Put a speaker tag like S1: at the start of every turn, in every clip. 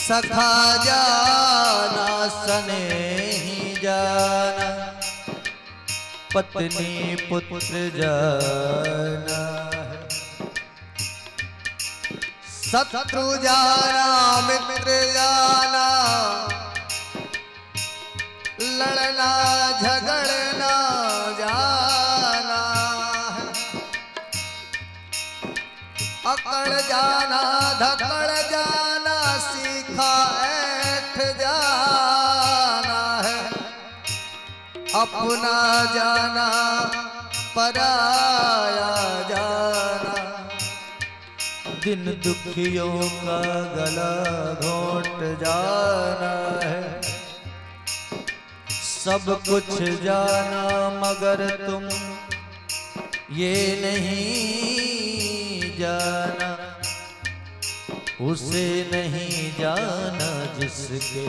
S1: सखा जाना स्नेही जाना, पत्नी पुत्र जाना है। शत्रु जाना मित्र जाना, लड़ना झगड़ना जाना है। अकड़ जाना धकड़ जाना, सीखा ऐठ जाना है। अपना जाना पराया जाना, दिन दुखियों का गला घोंट जाना है। सब कुछ जाना मगर तुम ये नहीं जाना, उसे नहीं जाना जिसके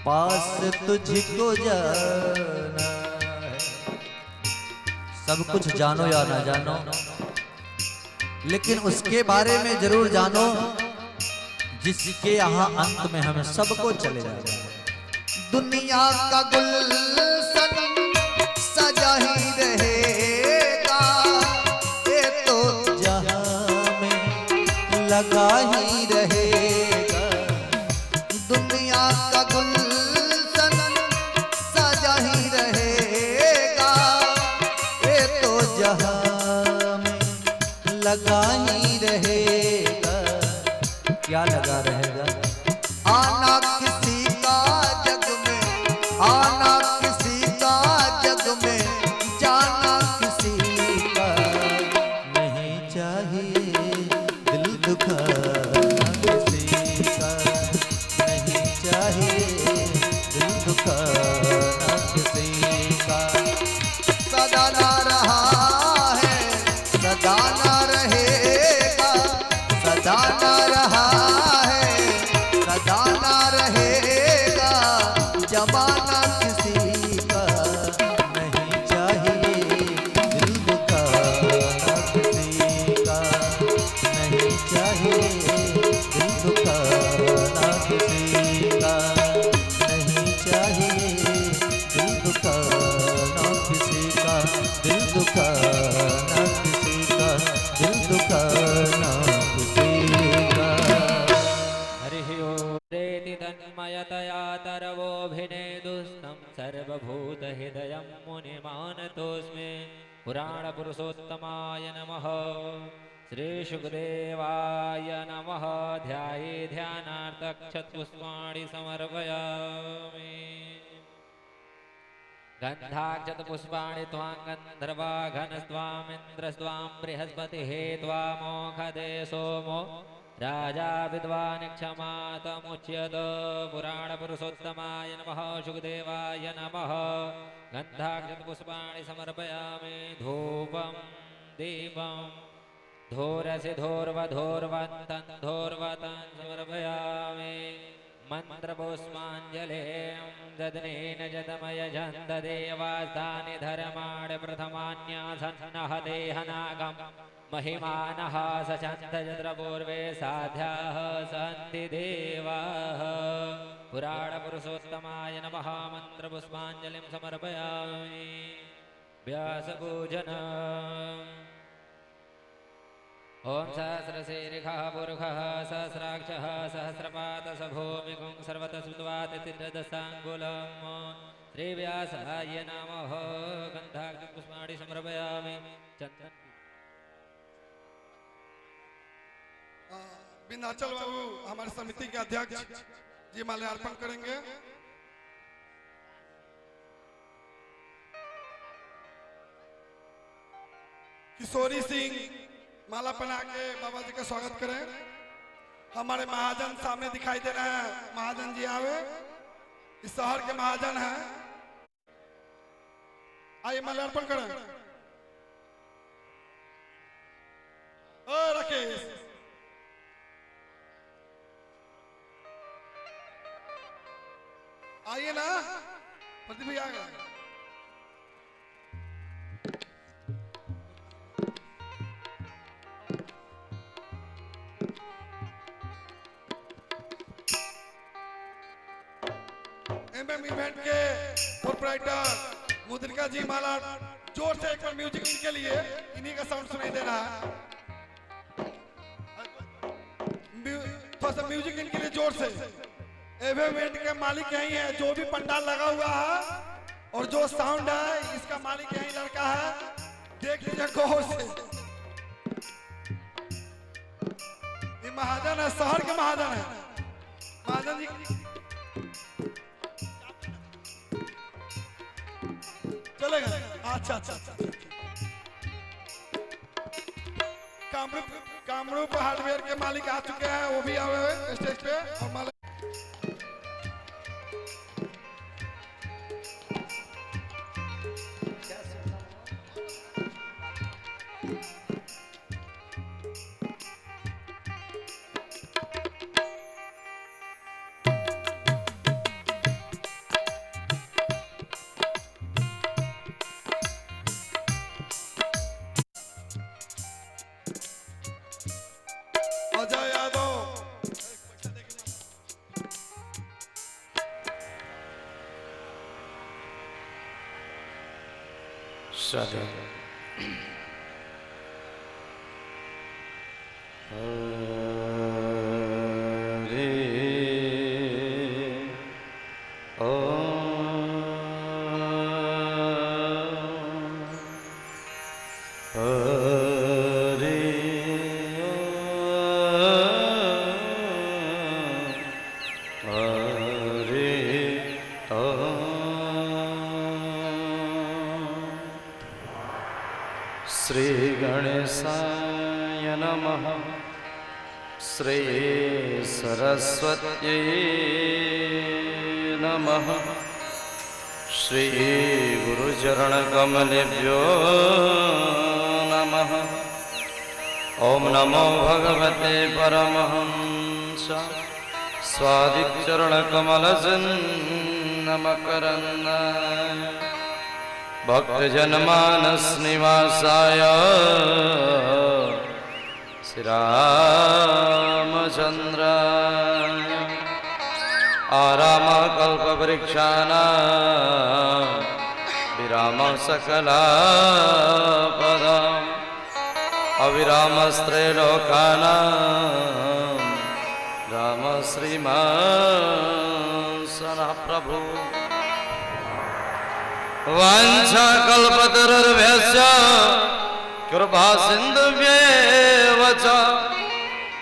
S1: पास तुझको जाना है। सब कुछ जानो या ना जानो, लेकिन उसके बारे में जरूर जानो जिसके यहाँ अंत में हमें सबको चले जाना है। दुनिया का गुलशन सजा ही रहेगा, ये तो जहां में लगा ही रहेगा। दुनिया का गुलशन सजा ही रहेगा, ये तो जहां में लगा ही रहेगा। क्या लगा रहेगा? आना किसी का जग में, आना किसी का जग में, जाना किसी का नहीं चाहिए। दिल दुखाना किसी का नहीं चाहिए, दिल दुखाना किसी का। सदा ना रहा है सदा ना रहेगा, सदा ना रहा है सदा ना रहेगा। जमाना किसी का नहीं चाहिए, दिल दुखाना किसी का नहीं चाहिए। दिल दुखाना किसी का नहीं चाहिए, दिल दुखाना किसी का, दिल दुखाना किसी का, दिल दुखाना किसी का।
S2: हरि ओम रेति तन्मयतया तरवोऽभिनेदुस्तं सर्वभूतहृदयं मुनिमानतोऽस्मि। पुराणपुरुषोत्तमाय नमः। श्रीशुकदेवाय नमः। ध्याये ध्यानार्थक्षतपुष्पाणि समर्पयामि। गन्धाक्षतपुष्पाणि त्वां गन्धर्वा घनस्त्वामिन्द्रस्त्वां बृहस्पतिः त्वामोखदे सोमो राजा विद्वान् क्षमातमुच्यत। पुराणपुरुषोत्तमाय नमः। शुकदेवाय नमः। गन्धाक्षतपुष्पाणि समर्पयामि। धूपं दीपं धूरसि धूर्वधूर्वन्तं धूर्वतं समर्पयामि। मन्त्रपुष्पाञ्जलिं ददनेन जतमयजन्त देवास्तानि धर्माणि प्रथमान्यासन्नः देहनागं महिमानः सचन्त यत्र पूर्वे साध्याः सन्ति देवाः। पुराणपुरुषोत्तमाय नमः। मन्त्रपुष्पाञ्जलिं समर्पयामि। व्यासपूजनम्। ओम सहस्रशीर्षः पुरुषः सहस्राक्षः सहस्रपातः भूमिगुं सर्वतस्विद्वातिथिरदशाङ्गुलम्। श्रीव्यासाय नमः। गन्धाक्षपुष्पाणि समर्पयामि। चन्दन
S3: विंध्याचल बाबू हमारे समिति के अध्यक्ष जी माल्यार्पण करेंगे। किशोरी सिंह माला पहना के बाबा जी का स्वागत करें। हमारे महाजन सामने दिखाई दे रहे हैं। महाजन जी आवे, इस शहर के महाजन हैं। आइए माल्यार्पण करें। ओ राकेश, आइए ना, प्रदीप भैया आ गए। एमएम इवेंट के प्रोपराइटर मुद्रिका जी माला, जोर से एक बार म्यूजिक इनके लिए, इन्हीं का साउंड सुनाई दे रहा है। थोड़ा सा म्यूजिक इनके लिए जोर से। इवेंट के मालिक यही है, जो भी पंडाल लगा हुआ है और जो साउंड है इसका मालिक यही लड़का है, देख लीजिए गौर से। ये महाजन है, शहर के महाजन है। महाजन जी चलेगा? अच्छा अच्छा अच्छा। कामरूप हार्डवेयर के मालिक आ चुके हैं, वो भी आए हुए स्टेज पे। और मालिक अजय यादव,
S4: साधु श्री गणेशाय नमः। श्री सरस्वत्यै नमः। श्री गुरुचरणकमलेभ्यो नमः। ओम नमो भगवते परमहंस स्वादिचरणकमलजन्मकरन्दाय भक्तजनमानस निवासाय श्री रामचंद्राय आराम कल्पवृक्षाणां विराम सकलापदां अविरामस्त्रैलोकानां राम श्रीमान् सनः प्रभु। वाञ्छाकल्पतरुर्भ्यश्च कृपा सिन्धुभ्येव च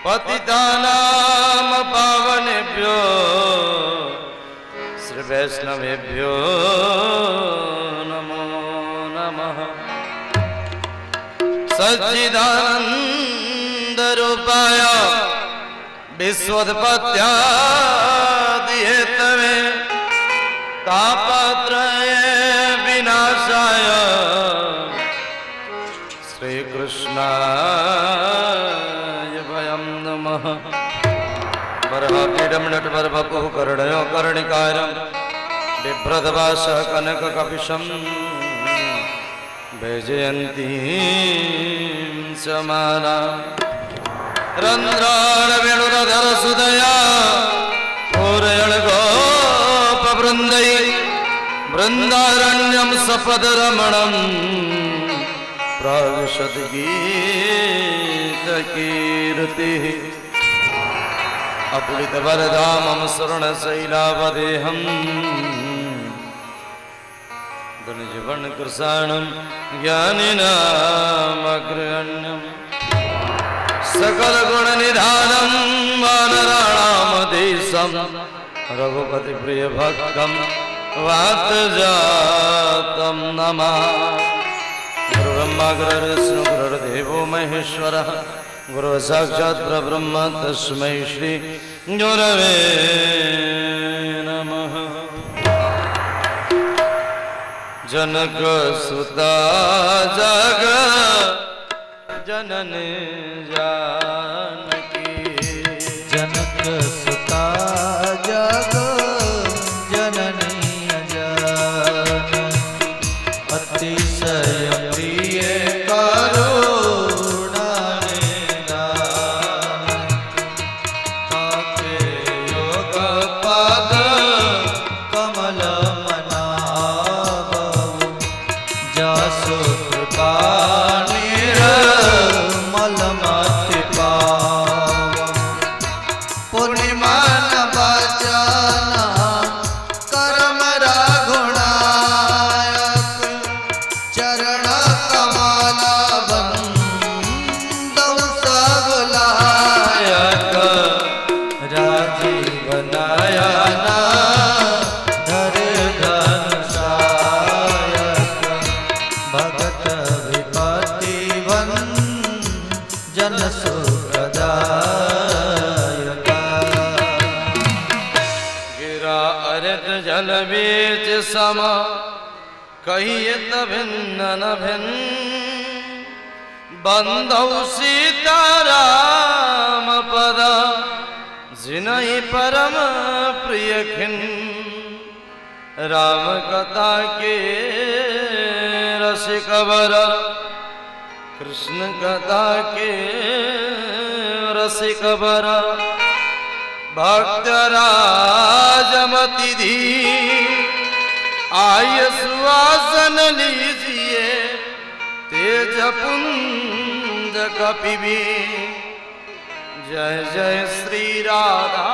S4: पतितानां पावनेभ्यो श्री वैष्णवेभ्यो नमो नमः। सच्चिदानन्दरूपाय विश्वोत्पत्त्यादिहेतवे तापत्रये विनाशाय श्रीकृष्णाय वयं नमः। वरहापीडं नटवरवपुः कर्णयो कर्णिकारं बिभ्रतवास कनककपिशं वैजयन्तीं समाना रन्ध्राणवेणुरधरसुदया पूरयणगोपवृन्दै वृन्दारण्यं सपदरमणं प्रागशद्गीतकीर्तिः अपुलितवरधामं स्वर्णशैलावदेहं धनुजवनकृशाणं ज्ञानिनामग्रगण्यं सकलगुणनिधानं वानराणामधीशं रघुपतिप्रियभक्तं वातजातं नमः। गुरुब्रह्मा गुरुर्विष्णु गुरुर्देवो महेश्वरः गुरु साक्षात् परब्रह्म तस्मै श्री गुरवे नमः। जनकसुता जग जननी जानकी
S1: जनकसुता जग जननी जानकी अतिशय प्रिय करुणा निधान ताके योग पद कमल
S4: जल बीच सम कहिए भिन्न न भिन्न बंधौ सीताराम पद जिनहि परम प्रिय खिन राम कथा के रसिक वर कृष्ण कथा के रसिक वर भक्त राजमति धी आय सुवासन लीजिए तेज पुंज कपिबी जय जय श्री राधा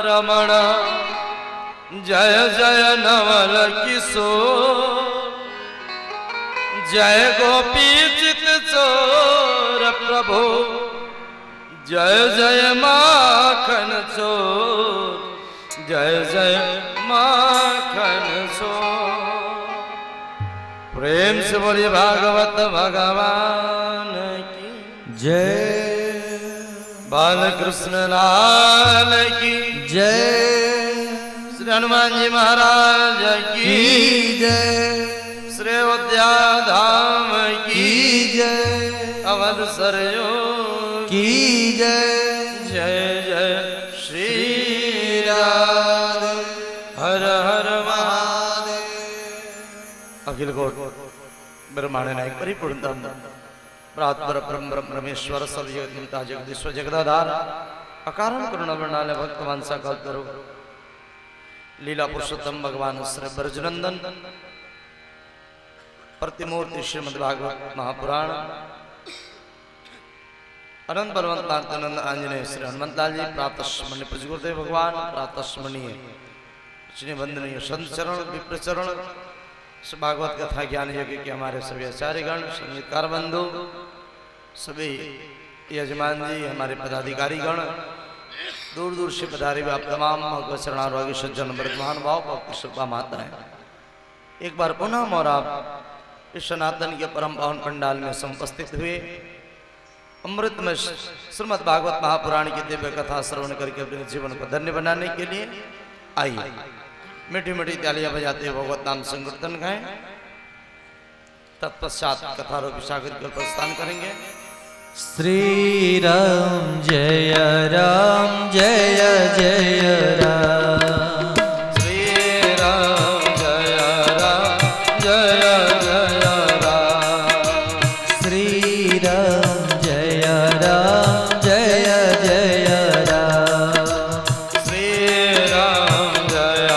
S4: रमण जय जय नवल किशोर जय गोपी चित चोर प्रभु जय जय माखन चोर जय जय माखन चोर। प्रेम से बोलिए भागवत भगवान की
S1: जय
S4: बालकृष्ण लाल की
S1: जय
S4: श्री हनुमान जी महाराज की
S1: जय
S4: श्री अयोध्या धाम की
S1: जय
S4: अवध सरयू
S1: की जय
S4: जय जय श्री राधे हर हर महादेव। अखिल कोट ब्रह्मांड नायक परिपूर्णतम प्रातपर परम ब्रह्म परमेश्वर सर्वजगता जगदीश्वर जगदाधार अकारण करुणा वर्णालय भक्तवान सा कल्पतरु लीला पुरुषोत्तम भगवान श्री ब्रजनंदन प्रतिमूर्ति श्रीमद्भागवत महापुराण अनंत बलवंत नारायण आंजनेय श्री हनुमंतलाल जी प्रातः स्मरणीय गुरुदेव भगवान प्रातः स्मरणीय वंदनीय संत चरण विप्र चरण भागवत कथा ज्ञान यज्ञ के हमारे सभी आचार्यगण संगीतकार बंधु सभी यजमान जी हमारे पदाधिकारी गण दूर दूर से पधारे हुए आप तमाम भगवत शरणार्थी सज्जन वर्तमान भाव भक्ति सुबह माताएं एक बार पुनः और आप इस सनातन के परम पावन पंडाल में समुपस्थित हुए अमृतमय श्रीमद् भागवत महापुराण की दिव्य कथा श्रवण करके अपने जीवन को धन्य बनाने के लिए आइए मीठी मीठी तालियां बजाते भगवत नाम संकीर्तन गाएं। तत्पश्चात कथा रूप सागर के प्रस्थान करेंगे।
S1: श्री राम जय जय राम
S4: श्री राम जय जय राम
S1: श्री राम जय जय राम
S4: श्री राम जय जय राम
S1: श्री राम जय जय राम
S4: श्री राम जय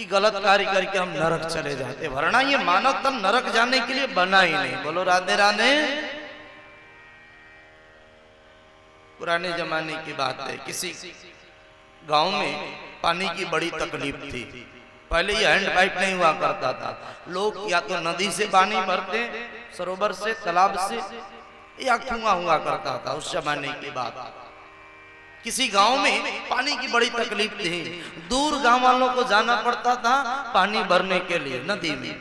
S4: कि गलत कार्य करके हम नरक चले जाते, वरना ये मानव तन नरक जाने के लिए बना ही नहीं। बोलो राधे राधे। पुराने जमाने की बात है, किसी गांव में पानी की बड़ी तकलीफ थी। पहले ये हैंड पाइप नहीं हुआ करता था, लोग या तो नदी से पानी भरते, सरोवर से, तालाब से, या कुआं हुआ करता था उस जमाने की बात। किसी गांव में पानी की बड़ी तकलीफ थी, दूर गांव वालों को जाना पड़ता था पानी भरने के लिए नदी में।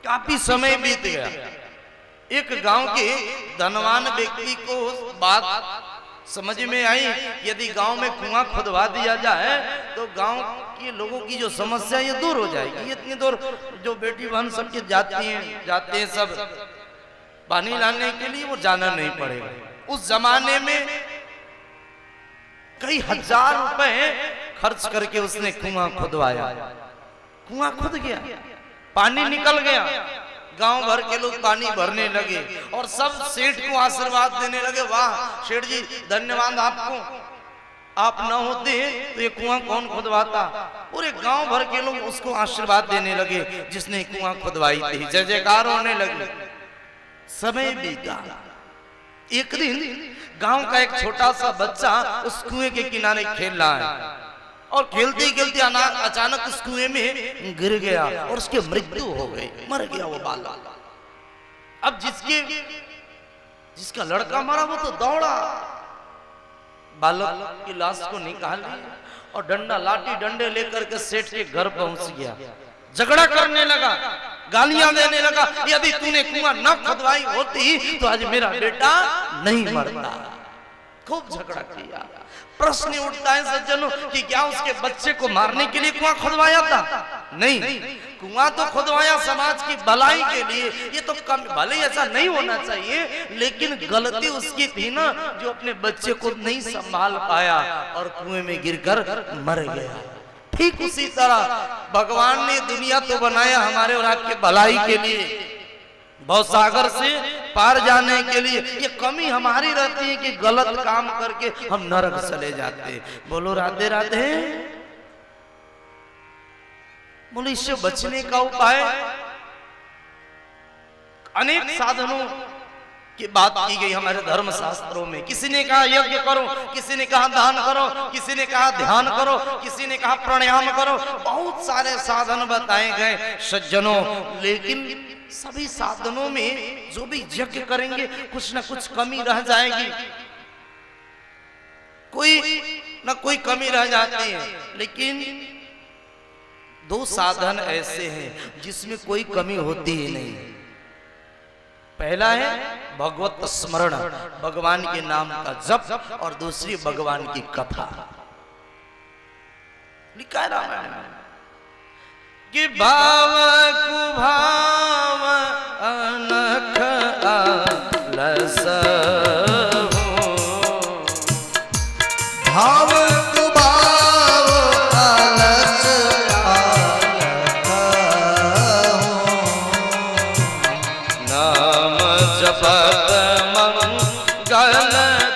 S4: काफी समय बीत गया। एक गांव के धनवान व्यक्ति को बात समझ में आई, यदि गांव में कुआं खुदवा दिया जाए तो गांव के लोगों की जो समस्या ये दूर हो जाएगी। इतनी दूर जो बेटी बहन सबके जाते हैं सब पानी लाने के लिए, वो जाना नहीं पड़ेगा। उस जमाने में कई हजार रुपए खर्च करके उसने कुआं खुदवाया। कुआं खुद गया, पानी निकल गया, गांव भर के लोग पानी भरने लगे और सब सेठ को आशीर्वाद देने लगे, वाह सेठ जी धन्यवाद आपको, आप न होते तो ये कुआं कौन खुदवाता। पूरे गांव भर के लोग उसको आशीर्वाद देने लगे जिसने कुआं खुदवाई थी, जय जयकार होने लगी। समय बीता। एक दिन गांव का एक छोटा सा बच्चा उस कुएं के किनारे खेल रहा है और खेलते खेलते अचानक उस कुएं में गिर गया और उसकी मृत्यु हो गई, मर गया वो बालक। अब जिसका लड़का मरा वो तो दौड़ा, बालक की लाश को निकाल लिया और डंडा लाठी डंडे लेकर के सेठ के घर पहुंच गया। झगड़ा करने लगा, गालियां देने लगा, यदि तूने कुआं न खुदवाई होती तो आज मेरा बेटा नहीं मरता। खूब झगड़ा किया। प्रश्न उठता है सज्जनों कि क्या उसके बच्चे को मारने के लिए कुआं खुदवाया था? नहीं, कुआं तो खुदवाया समाज की भलाई के लिए। ये तो कम, भले ऐसा नहीं होना चाहिए, लेकिन गलती उसकी थी ना जो अपने बच्चे को नहीं संभाल पाया और कुएं में गिरकर मर गया। ठीक उसी तरह भगवान ने दुनिया तो बनाया हमारे और आपके भलाई के लिए, भवसागर से पार जाने के लिए। ये कमी हमारी रहती है कि गलत काम करके हम नरक चले जाते। बोलो राधे राधे। बोलो इससे बचने का उपाय, अनेक साधनों की बात की गई हमारे धर्म शास्त्रों में। किसी ने कहा यज्ञ करो, किसी ने कहा दान करो, किसी ने कहा ध्यान करो, किसी ने कहा प्राणायाम करो, बहुत सारे साधन बताए गए सज्जनों। लेकिन सभी साधनों में जो भी यज्ञ करेंगे कुछ ना कुछ कमी रह जाएगी, कोई ना कोई कमी रह जाती है। लेकिन दो साधन ऐसे हैं जिसमें कोई कमी होती ही नहीं। पहला है भगवत स्मरण, भगवान के नाम का जप, और दूसरी भगवान की कथा। लिखा है रामायण में कि भाव कुभाव अनख आलस
S1: भाव कुभाव आलस
S4: नाम जपत मंगल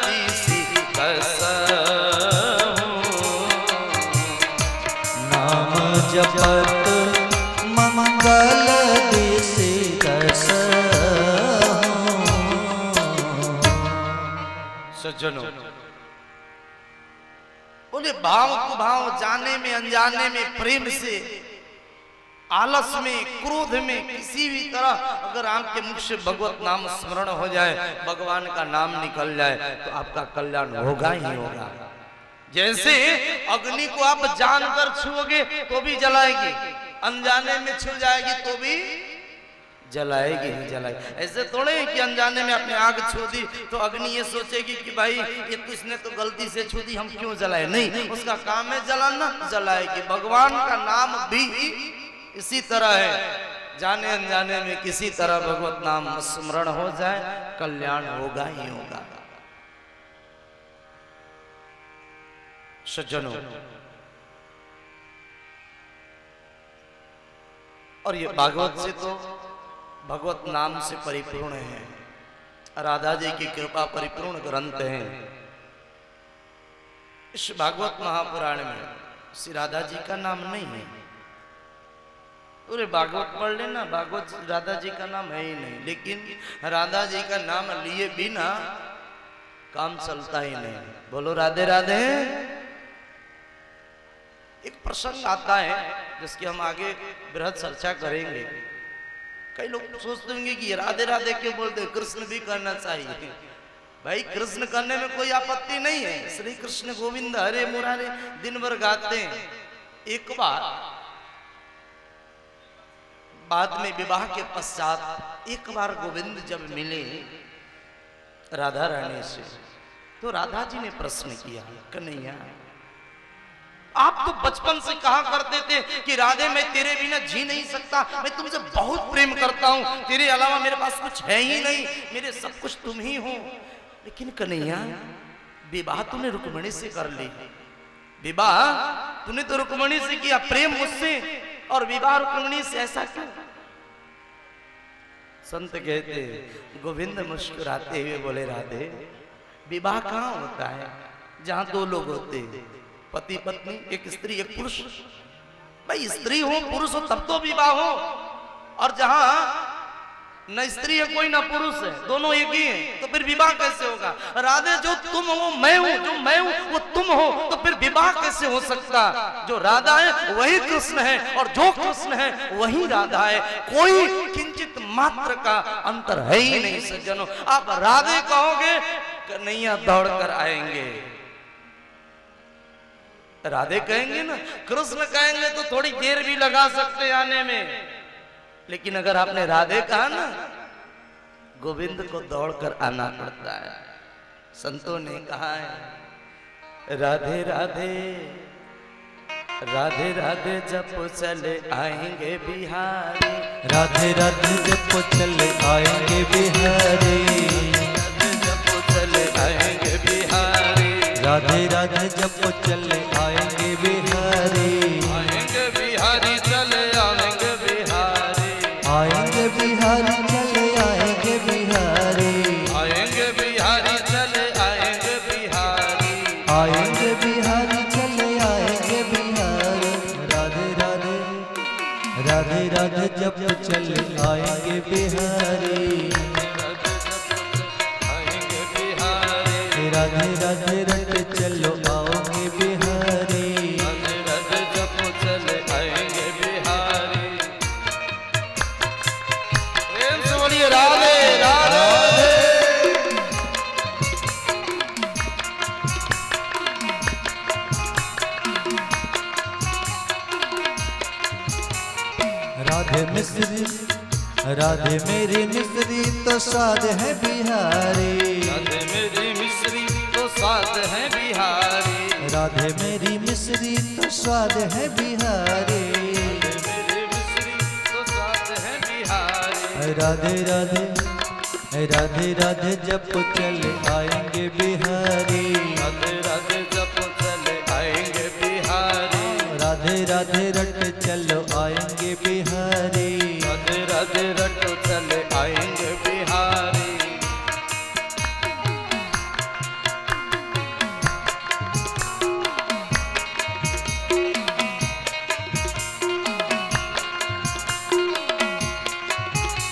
S4: दिसि कसहु।
S1: नाम जपत मंगल दिसि कसहु।
S4: सज्जनों, बोले भाव कुभाव, जाने में अनजाने में, प्रेम से, आलस में, क्रोध में, किसी भी तरह अगर आपके मुख से भगवत नाम स्मरण हो जाए, भगवान का नाम निकल जाए तो आपका कल्याण होगा ही होगा। जैसे अग्नि को आप जानकर छुओगे तो भी जलाएगी, अनजाने में छू जाएगी तो भी जलाएगी ही जलाएगी। ऐसे थोड़े कि अनजाने में अपने आग छू दी तो अग्नि ये सोचेगी कि भाई ये तो इसने तो गलती से छू दी, हम क्यों जलाए। नहीं, उसका काम है जलाना, जलाएगी। भगवान का नाम भी इसी तरह है, जाने अनजाने में किसी तरह भगवत नाम स्मरण हो जाए, कल्याण होगा ही होगा। सज्जनों, और ये भागवत से तो भगवत नाम से परिपूर्ण है, राधा जी की कृपा परिपूर्ण ग्रंथ है। इस भागवत महापुराण में श्री राधा जी का नाम नहीं है, अरे भागवत पढ़ लेना, भागवत राधा जी का नाम है ही नहीं, लेकिन राधा जी का नाम लिए बिना काम चलता ही नहीं। बोलो राधे राधे। एक प्रसंग आता है जिसकी हम आगे बृहद चर्चा करेंगे। कई लोग सोचते होंगे कि राधे राधे क्यों बोलते, कृष्ण भी करना चाहिए। भाई कृष्ण करने में कोई आपत्ति नहीं है, श्री कृष्ण गोविंद हरे मुरारे दिन भर गाते हैं। एक बार बाद में विवाह के पश्चात एक बार गोविंद जब मिले राधा रानी से, तो राधा जी ने प्रश्न किया, कन्हैया आप तो बचपन से कहा करते थे कि राधे मैं तेरे बिना जी नहीं सकता, मैं तुमसे बहुत प्रेम करता हूं, तेरे अलावा मेरे पास कुछ है ही नहीं, मेरे सब कुछ तुम ही हो। लेकिन कन्हैया विवाह तूने रुक्मिणी से कर ली, विवाह तूने तो रुक्मिणी से किया, प्रेम मुझसे, और विवाह रुक्मिणी से, ऐसा क्यों? संत कहते गोविंद मुस्कुराते हुए बोले, राधे विवाह कहाँ होता है जहां दो लोग होते, पति पत्नी, एक स्त्री एक पुरुष। भाई स्त्री हो पुरुष हो तब तो विवाह हो, और जहां न स्त्री है कोई ना पुरुष है, दोनों एक ही हैं, तो फिर विवाह कैसे होगा? राधे जो तुम हो मैं हूं, जो मैं हूं वो तुम हो, तो फिर विवाह कैसे हो सकता? जो राधा है वही कृष्ण है, और जो कृष्ण है वही राधा है, कोई किंचित मात्र का अंतर है ही नहीं सज्जनों। आप राधे कहोगे कन्हैया दौड़ कर आएंगे, राधे कहेंगे ना, कृष्ण कहेंगे तो थोड़ी देर भी लगा सकते आने में, लेकिन अगर आपने राधे कहा ना, गोविंद को दौड़कर आना पड़ता है। संतों ने कहा है, राधे राधे राधे राधे जब चले आएंगे बिहारी,
S1: राधे राधे जब चले आएंगे बिहारी,
S4: जब चले आएंगे बिहारी,
S1: राधे राधे जब चले आएंगे बिहारी,
S4: आएंगे बिहारी चले आएंगे बिहारी,
S1: आएंगे बिहारी चले आएंगे बिहारी,
S4: आएंगे बिहारी चले आएंगे बिहारी,
S1: आएंगे बिहारी चले आएंगे बिहारी। राधे राधे राधे राधे जब चले आएंगे बिहारी,
S4: आएंगे बिहारी,
S1: राधे राधे रट चलो आओगे बिहारी,
S4: राधे राधे जब चले आएंगे बिहारी। प्रेम से बोलिए राधे राधे।
S1: राधे मिश्री राधे मेरी मिश्री तो स्वाद है बिहारी,
S4: राधे मेरी मिश्री तो स्वाद है बिहारी,
S1: राधे मेरी मिश्री तो स्वाद है बिहारी,
S4: मेरी मिश्री तो स्वाद है बिहारी,
S1: राधे राधे राधे राधे जब चले आएंगे बिहारी,
S4: राधे राधे जब चले आएंगे बिहारी,
S1: राधे राधे रट चलो आएंगे बिहारी,
S4: राधे राधे रटो चले आएंगे बिहारी।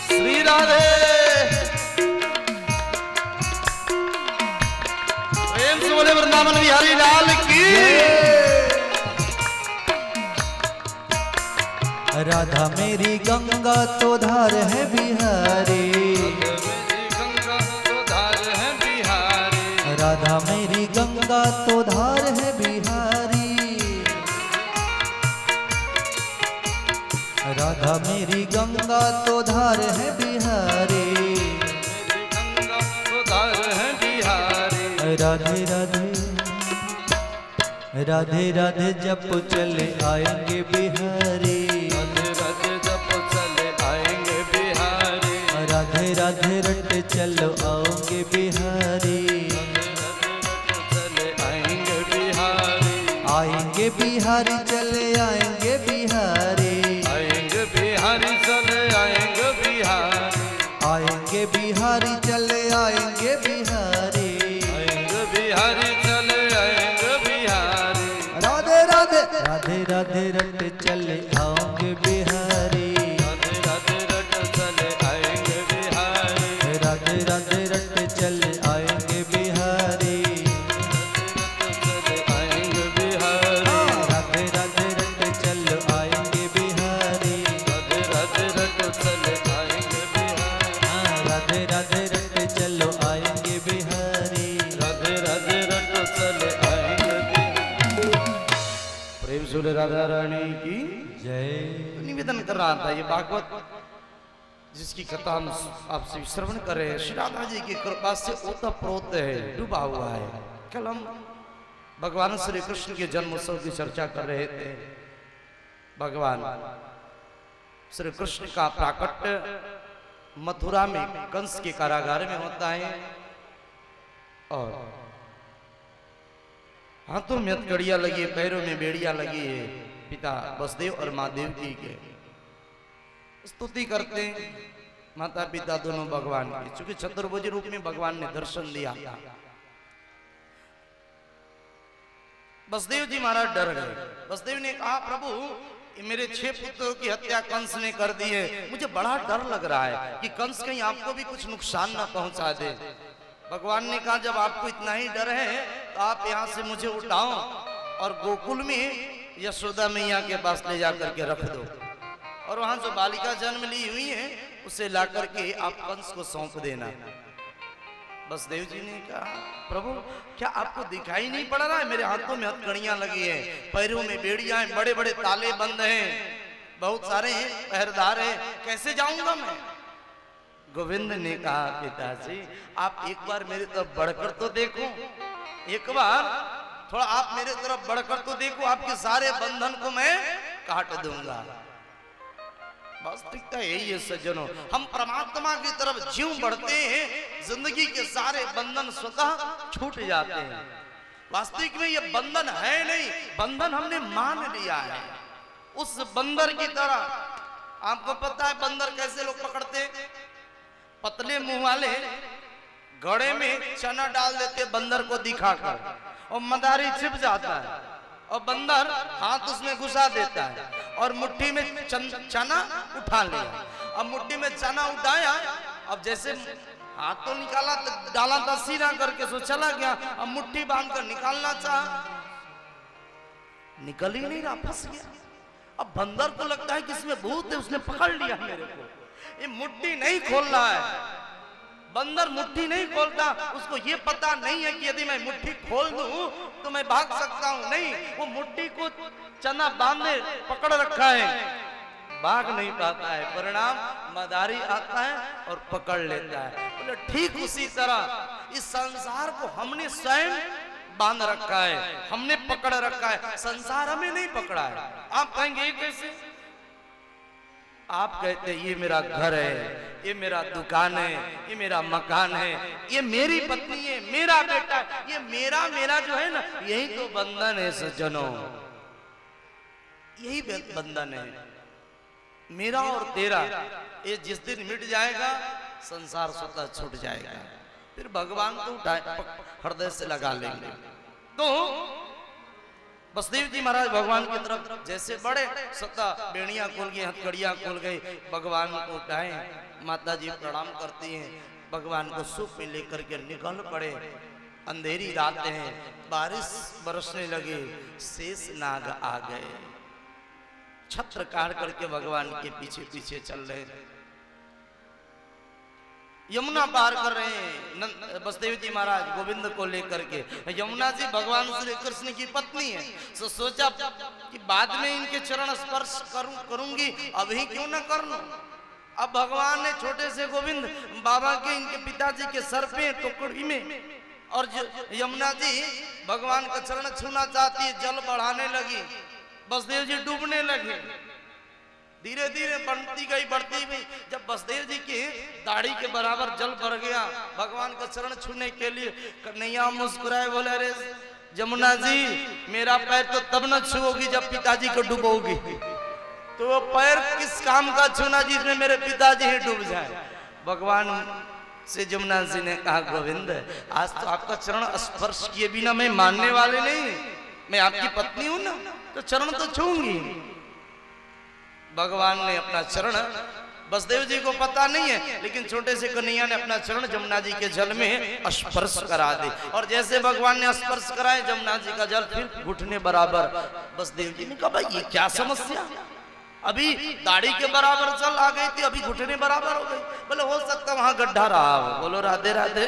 S4: श्री राधे। प्रेम से बोले वृंदावन बिहारी लाल की।
S1: राधा मेरी गंगा तो धार है बिहारी,
S4: गंगा तो धार है बिहारी,
S1: राधा मेरी गंगा तो धार है बिहारी, राधा मेरी गंगा तो धार है बिहारी,
S4: गंगा तो धार है बिहारी,
S1: राधे राधे राधे राधे जप चले आएंगे बिहारी,
S4: राधे राधे जप चले आएंगे बिहारी,
S1: राधे राधे रट चलो आओगे बिहारी,
S4: चले आएंगे बिहारी,
S1: आएंगे बिहारी चले आएंगे बिहारी,
S4: आएंगे बिहारी चले आएंगे बिहारी,
S1: आएंगे बिहारी चले आएंगे बिहारी,
S4: आएंगे बिहारी चले आएंगे बिहारी,
S1: राधे राधे राधे राधे रट चले आओगे बिहारी,
S4: बोले राधा रानी की
S1: जय।
S4: तो निवेदन कर रहा था, ये भागवत जिसकी कथा हम आपसे श्रवण कर रहे हैं, श्री राधा जी की कृपा से ओतप्रोत है, डूबा हुआ है। कल हम भगवान श्री कृष्ण के जन्मोत्सव की चर्चा कर रहे थे। भगवान श्री कृष्ण का प्राकट्य मथुरा में कंस के कारागार में होता है और हाथों में हथकड़ियां लगी है, पैरों में बेड़ियां लगी है। पिता वसुदेव और माँ देवकी के स्तुति करते हैं, माता पिता दोनों भगवान की, चूंकि चतुर्भुज रूप में भगवान ने दर्शन दिया था। वसुदेव जी महाराज डर गए। वसुदेव ने कहा, प्रभु मेरे 6 पुत्रों की हत्या कंस ने कर दी है, मुझे बड़ा डर लग रहा है कि कंस कहीं आपको भी कुछ नुकसान ना पहुंचा दे। भगवान ने कहा, जब आपको इतना ही डर है तो आप यहाँ से मुझे उठाओ और गोकुल में यशोदा मैया के पास ले जाकर के रख दो, और वहां जो बालिका जन्म ली हुई है उसे ला करके आप कंस को सौंप देना। वसुदेव जी ने कहा, प्रभु क्या आपको दिखाई नहीं पड़ रहा है? मेरे हाथों में हथकड़ियां लगी हैं, पैरों में बेड़ियां हैं, बड़े बड़े ताले बंद हैं, बहुत सारे पहरेदार हैं, कैसे जाऊंगा मैं? गोविंद ने कहा, पिताजी आप एक बार मेरी तरफ बढ़कर तो देखो, एक बार थोड़ा आप मेरे तरफ बढ़कर तो देखो, आपके सारे बंधन को मैं काट दूंगा। वास्तविकता यही है सज्जनों, हम परमात्मा की तरफ ज्यों बढ़ते हैं जिंदगी के सारे बंधन स्वतः छूट जाते हैं। वास्तविक में ये बंधन है नहीं, बंधन हमने मान लिया है। उस बंदर की तरह, आपको पता है बंदर कैसे लोग पकड़ते हैं? पतले मुंह वाले घड़े में चना डाल देते बंदर को दिखाकर, और मदारी छिप जाता है और बंदर हाथ उसमें घुसा देता है और मुट्ठी में चना उठा लिया। अब मुट्ठी में चना उठाया, अब जैसे हाथ तो निकाला तो डाला था सीधा करके, सो चला गया। अब मुट्ठी बांधकर निकालना चाहा, निकल ही नहीं रहा, फंस गया। अब बंदर को लगता है कि इसमें भूत है, उसने पकड़ लिया मेरे को। ये मुट्ठी नहीं खोल रहा है, बंदर मुट्ठी नहीं खोलता। उसको ये पता नहीं है कि यदि मैं मुट्ठी खोल दूं तो मैं भाग सकता हूं। नहीं, वो मुट्ठी को चना बांधे पकड़ रखा है, भाग नहीं पाता है। परिणाम मदारी आता है और पकड़ लेता है। बोले ठीक उसी तरह इस संसार को हमने स्वयं बांध रखा है, हमने पकड़ रखा है, संसार हमें नहीं पकड़ा है। आप कहेंगे ये कैसे? आप कहते ये मेरा घर है, ये मेरा दुकान है, ये मेरा मकान है, ये मेरी पत्नी है, मेरा बेटा है, ये मेरा जो है ना, यही तो बंधन है सज्जनों, यही बंधन है मेरा और तेरा। ये जिस दिन मिट जाएगा संसार स्वतः छूट जाएगा, फिर भगवान को उठाए हृदय से लगा लेंगे। तो वसुदेव जी महाराज भगवान की तरफ जैसे बड़े, सत्ता बेड़ियां खुल गई, हथकड़ियां खुल गई, भगवान को उठाए। माता जी प्रणाम करती हैं, भगवान को सुख में लेकर के निकल पड़े। अंधेरी रातें हैं, बारिश बरसने लगी, शेष नाग आ गए, छत्र काट करके भगवान के पीछे पीछे चल रहे थे। यमुना पार कर रहे हैं वसुदेव जी महाराज गोविंद को लेकर के। यमुना जी भगवान श्री कृष्ण की पत्नी है, तो सोचा कि बाद में इनके चरण स्पर्श करूंगी, अभी क्यों ना कर लूं। अब भगवान ने छोटे से गोविंद बाबा के, इनके पिताजी के सर पे टोकरी में, और यमुना जी भगवान का चरण छूना चाहती है, जल बढ़ाने लगी, वसुदेव जी डूबने लगे। धीरे धीरे बढ़ती गई। जब वसुदेव जी की दाढ़ी के बराबर जल भर गया, भगवान का चरण छूने के लिए कन्हैया मुस्कुराए, बोले अरे यमुना जी मेरा पैर तो तब न छुओगी जब पिताजी को डुबोगी। तो वो पैर किस काम का छूना जिसमें मेरे पिताजी ही डूब जाए। भगवान से यमुना जी ने कहा, गोविंद आज तो आपका चरण स्पर्श किए बिना मैं मानने वाले नहीं, मैं आपकी पत्नी हूं ना, तो चरण तो छूंगी। भगवान ने अपना चरण, वसुदेव जी को पता नहीं है, लेकिन छोटे से कन्हैया ने अपना चरण यमुना जी के जल में स्पर्श करा दे, और जैसे भगवान ने स्पर्श कराए यमुना जी का जल फिर घुटने बराबर। वसुदेव जी ने कहा, भाई ये क्या समस्या, अभी दाढ़ी के बराबर जल आ गई थी, अभी घुटने बराबर हो गई। बोले हो सकता वहां गड्ढा रहा हो। बोलो राधे राधे।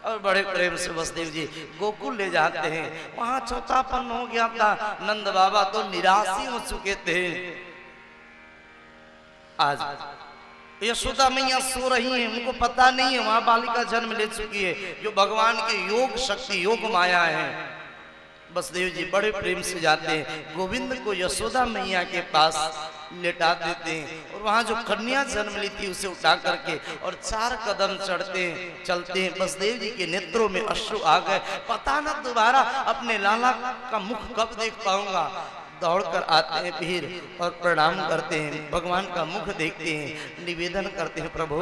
S4: और बड़े प्रेम से वसुदेव जी गोकुल ले जाते हैं। वहां चौथापन हो गया था। नंद बाबा तो निराश ही हो चुके थे। आज यशोदा मैया सो रही हैं, उनको पता नहीं है वहां बालिका जन्म ले चुकी है, जो भगवान की योग शक्ति योग माया है। वसुदेव जी बड़े प्रेम से जाते हैं, गोविंद को यशोदा मैया के पास लेटा देते हैं और वहां जो कन्या जन्म ली थी उसे उठा करके और 4 कदम चढ़ते हैं, चलते हैं। वसुदेव जी के नेत्रों में अश्रु आ गए। पता ना दोबारा अपने लाला का मुख कब देख पाऊंगा। दौड़कर आते हैं वीर और प्रणाम करते हैं, भगवान का मुख देखते हैं, निवेदन करते हैं, प्रभु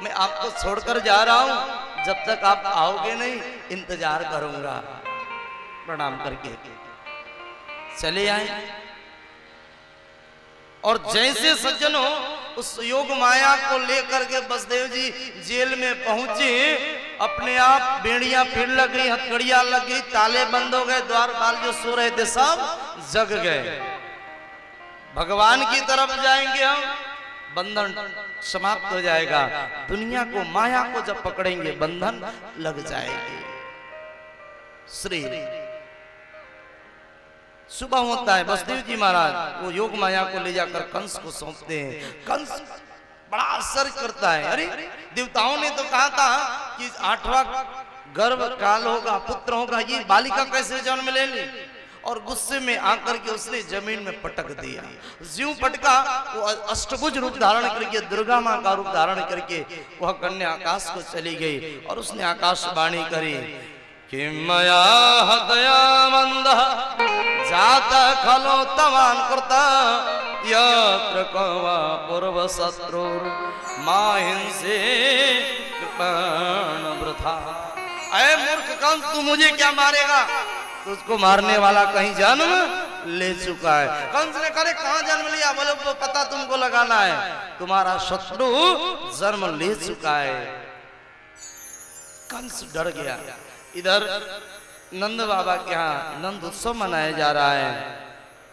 S4: मैं आपको छोड़कर जा रहा हूं, जब तक आप आओगे नहीं इंतजार करूंगा। प्रणाम करके चले आए और जैसे सज्जनों उस योग माया को लेकर के वसुदेव जी जेल में पहुंचे, अपने आप बेड़ियां फिर लग गई, हथकड़ियां लग गई, ताले बंद हो गए, द्वारपाल जो सो रहे थे सब जग गए। भगवान की तरफ जाएंगे हम, बंधन समाप्त हो जाएगा। दुनिया को माया को जब पकड़ेंगे बंधन लग जाएगी। श्री सुबह होता है, वसुदेव जी महाराज वो योग माया को ले जाकर कंस को सौंपते हैं। कंस बड़ा आश्चर्य करता है, अरे देवताओं ने तो कहा था कि 8वां गर्भ काल होगा, पुत्र होगा, ये बालिका कैसे जन्म ले ली। और गुस्से में आकर के उसने जमीन में पटक दिया। ज्यों पटका वो अष्टभुज रूप धारण करके, दुर्गा मां का रूप धारण करके वह कन्या आकाश को चली गई और उसने आकाशवाणी करी कि मया हतया मंद जात खलो तवान कृता यत्र कवा पूर्व शत्रुर माहिंसे कृपाण वृथा। अरे मूर्ख कंस, तू मुझे क्या मारेगा? तुझको मारने वाला कहीं जन्म ले चुका है। कंस ने कहा कहां जन्म लिया? बोले वो पता तुमको लगाना है, तुम्हारा शत्रु जन्म ले चुका है। कंस डर गया। इधर नंद बाबा के यहाँ नंद उत्सव मनाया जा रहा है।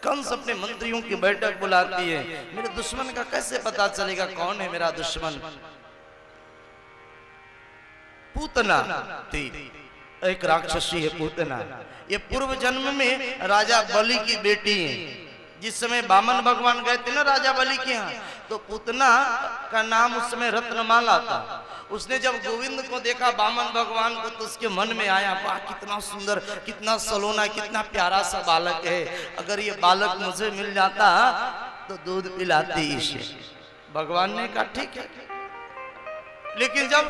S4: कंस अपने मंत्रियों की बैठक बुलाती है। मेरे दुश्मन का कैसे पता चलेगा कौन है मेरा दुश्मन? पूतना थी, एक राक्षसी है पूतना। ये पूर्व जन्म में राजा बलि की बेटी है। जिस समय वामन भगवान गए थे ना राजा बलि के यहाँ, तो पूतना का नाम उस समय रत्नमाला था। उसने जब गोविंद को देखा वामन भगवान को, तो उसके मन में आया, वाह कितना सुंदर, कितना सलोना, कितना प्यारा सा बालक है, अगर ये बालक मुझे मिल जाता तो दूध पिलाती इसे। भगवान ने कहा ठीक है। लेकिन जब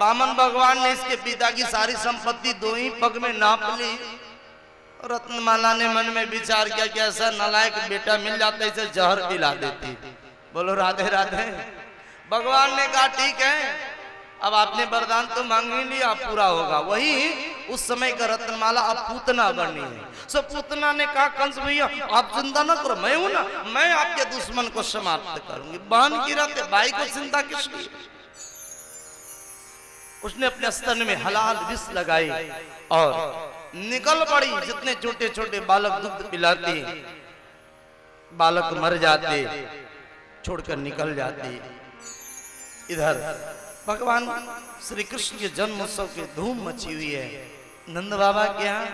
S4: वामन भगवान ने इसके पिता की सारी संपत्ति 2 ही पग में नाप ली, रत्नमाला ने मन में विचार किया कि ऐसा नालायक बेटा मिल जाता इसे जहर पिला देती। बोलो राधे राधे। भगवान ने कहा ठीक है, अब आपने वरदान तो मांग ही लिया, पूरा होगा। वही उस समय का रत्नमाला अब पूतना बनी है। सब पूतना ने कहा कंस भैया आप चिंता न करो, मैं हूं ना, मैं आपके दुश्मन को समाप्त करूंगी। बहन की रहते भाई को चिंता किसकी? उसने अपने स्तन में हलाल विष लगाई और निकल पड़ी। जितने छोटे छोटे बालक दूध पिलाते, बालक मर जाते, छोड़कर निकल जाते। इधर भगवान श्री कृष्ण के जन्मोत्सव की धूम मची हुई है। नंद बाबा के यहाँ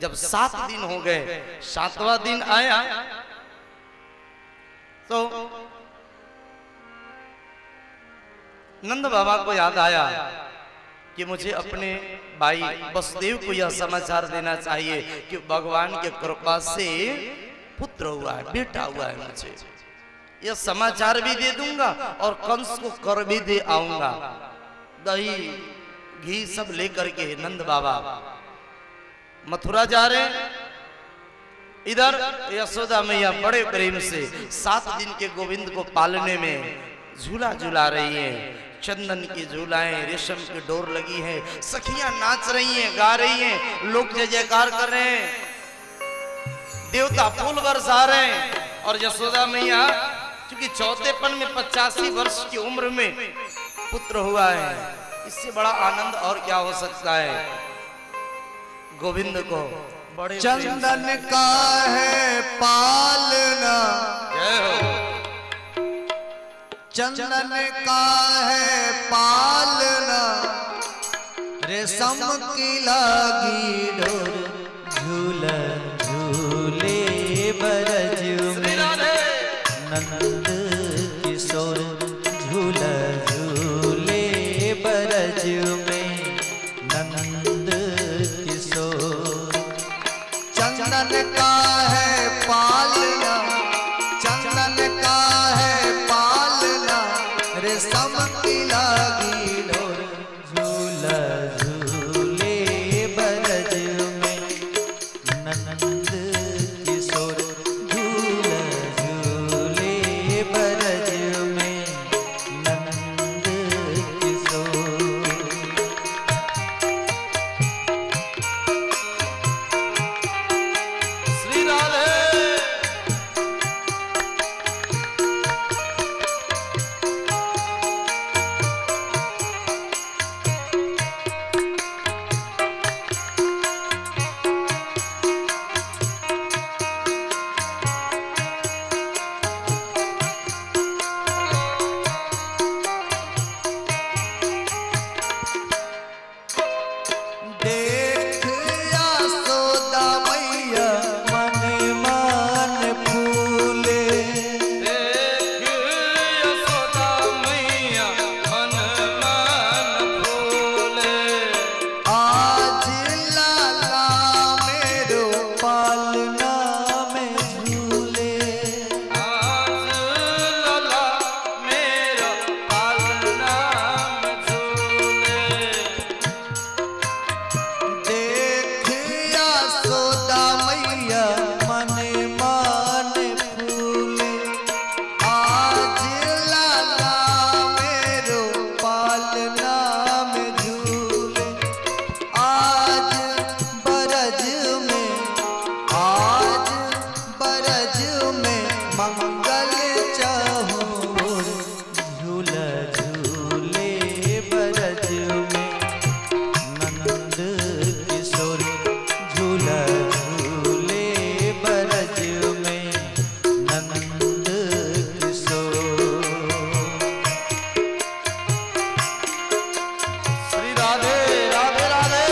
S4: जब 7 दिन हो गए, 7वां दिन आया तो नंद बाबा को याद आया कि मुझे अपने भाई वसुदेव को यह समाचार देना चाहिए कि भगवान के कृपा से पुत्र हुआ है, बेटा हुआ है। मुझे यह समाचार भी दे दूंगा और कंस को कर भी दे आऊंगा। दही घी सब लेकर के नंद बाबा मथुरा जा रहे हैं। इधर यशोदा मैया बड़े प्रेम से 7 दिन के गोविंद को पालने में झूला झूला रही है। चंदन की झूलाएं, रेशम की डोर लगी है, सखियां नाच रही हैं, गा रही हैं, लोग जय जयकार कर रहे हैं, देवता फूल बरसा रहे हैं। और यशोदा मैया क्योंकि चौथेपन में 85 वर्ष की उम्र में पुत्र हुआ है, इससे बड़ा आनंद और क्या हो सकता है। गोविंद को बड़े
S1: चंदन का है पालना,
S4: जय हो।
S1: चंदन का है पालना, रेशम की लागी डोर झूला झूले बरज में नंद किशोर झूला झूले बरज में नंद किशोर। चंदन का है पालना, चंदन का है पालना, रेशम की लागी डोर झूला झूले बरज में नंद किशोर झूला झूले बरज में नंद किशोर।
S4: श्री राधे
S1: देख यशोदा मैया मन मान फूले,
S4: देख यशोदा मैया मन मान फूले।
S1: आज लाला मेरो पालना में झूले,
S4: आज लला मेरा पालना में झूले।
S1: देख यशोदा मैया मन मान फूले, आज लाला मेरो पालना में झूले। आज बरज में, आज बरज में मंगल चहुर झूला झूले बरज में नंद किशोर झूला झूले बरज में नंद किशोर।
S4: श्री राधे राधे राधे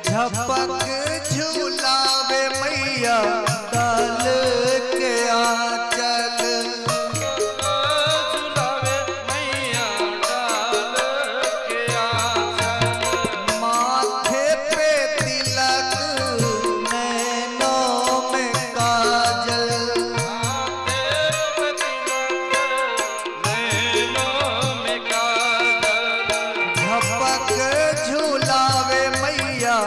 S1: झपक झूलावे मैया डाल के आंचल,
S4: झुलावे मैया डाल के आंचल।
S1: माथे पे तिलक नैनों में काजल, झपक झूलावे मैया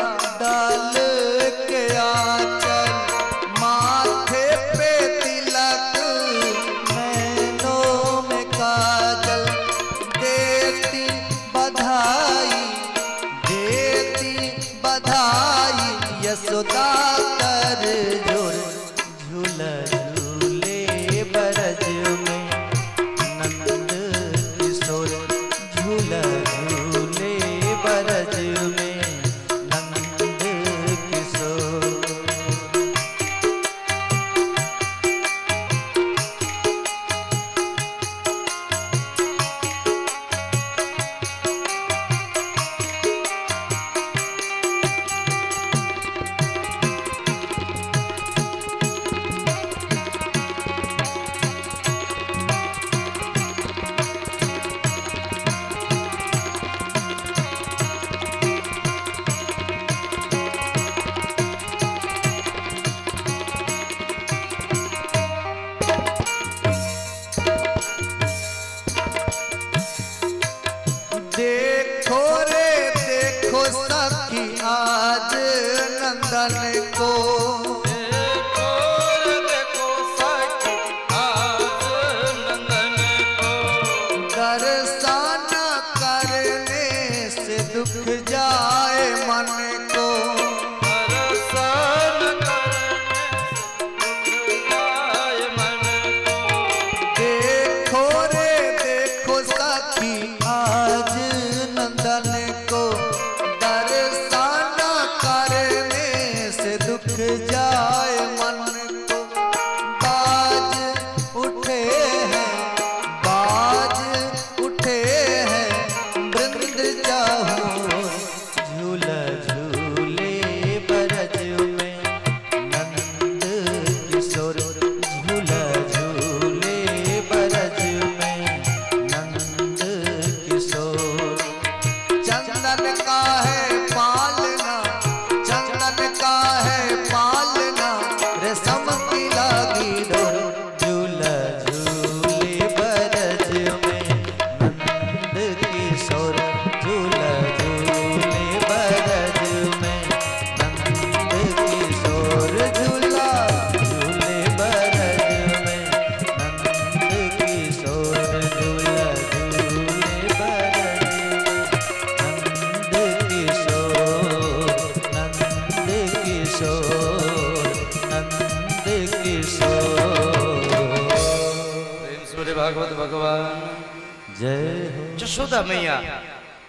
S1: डाल के आंचल, माथे पे तिलक नैनों में काजल। देती बधाई, देती बधाई यशोदा कर जोर झूला झूले बरज में नंद किशोर झूला झूले बरज में नंद किशोर। किशोर झूला झूले बरज में नंद किशोर झूला झूले बरज में नंद किशोर झूला झूले बरज में नंद किशोर नंद किशोर
S4: प्रेम सूर्य भागवत भगवान
S1: जय हो।
S4: यशोदा मैया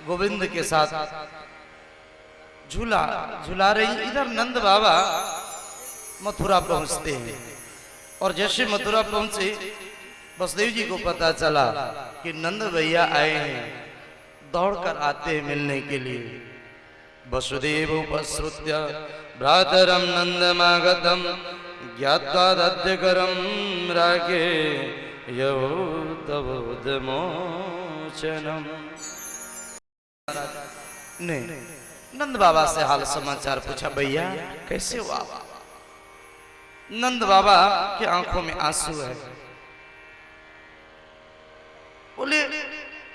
S4: गोविंद के साथ झूला झूला रही। इधर नंद बाबा मथुरा पहुंचते हैं और जैसे मथुरा पहुंचे वसुदेव जी को पता चला कि नंद भैया आए हैं, दौड़कर आते हैं मिलने के लिए। वसुदेव उपसृत्य भ्रातरम नंदमागतम ज्ञात्वा दध्यकरम रागे यवोदमोचनम। ने नंद बाबा से हाल समाचार पूछा, भैया कैसे हो आप? नंद बाबा की आंखों में आंसू है। बोले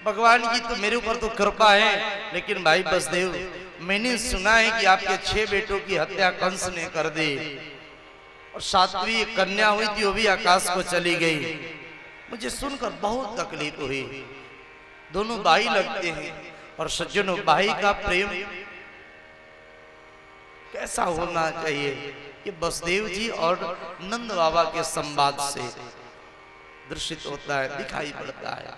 S4: भगवान की तो मेरे ऊपर तो कृपा है, लेकिन भाई वसुदेव मैंने सुना है कि आपके 6 बेटों की हत्या कंस ने कर दी और 7वीं कन्या हुई थी, वो भी आकाश को चली गई। मुझे सुनकर बहुत तकलीफ हुई। दोनों भाई लगते हैं और सज्जनों भाई का प्रेम कैसा होना चाहिए कि वसुदेव जी और नंद बाबा के संवाद से दर्शित होता है, दिखाई पड़ता है।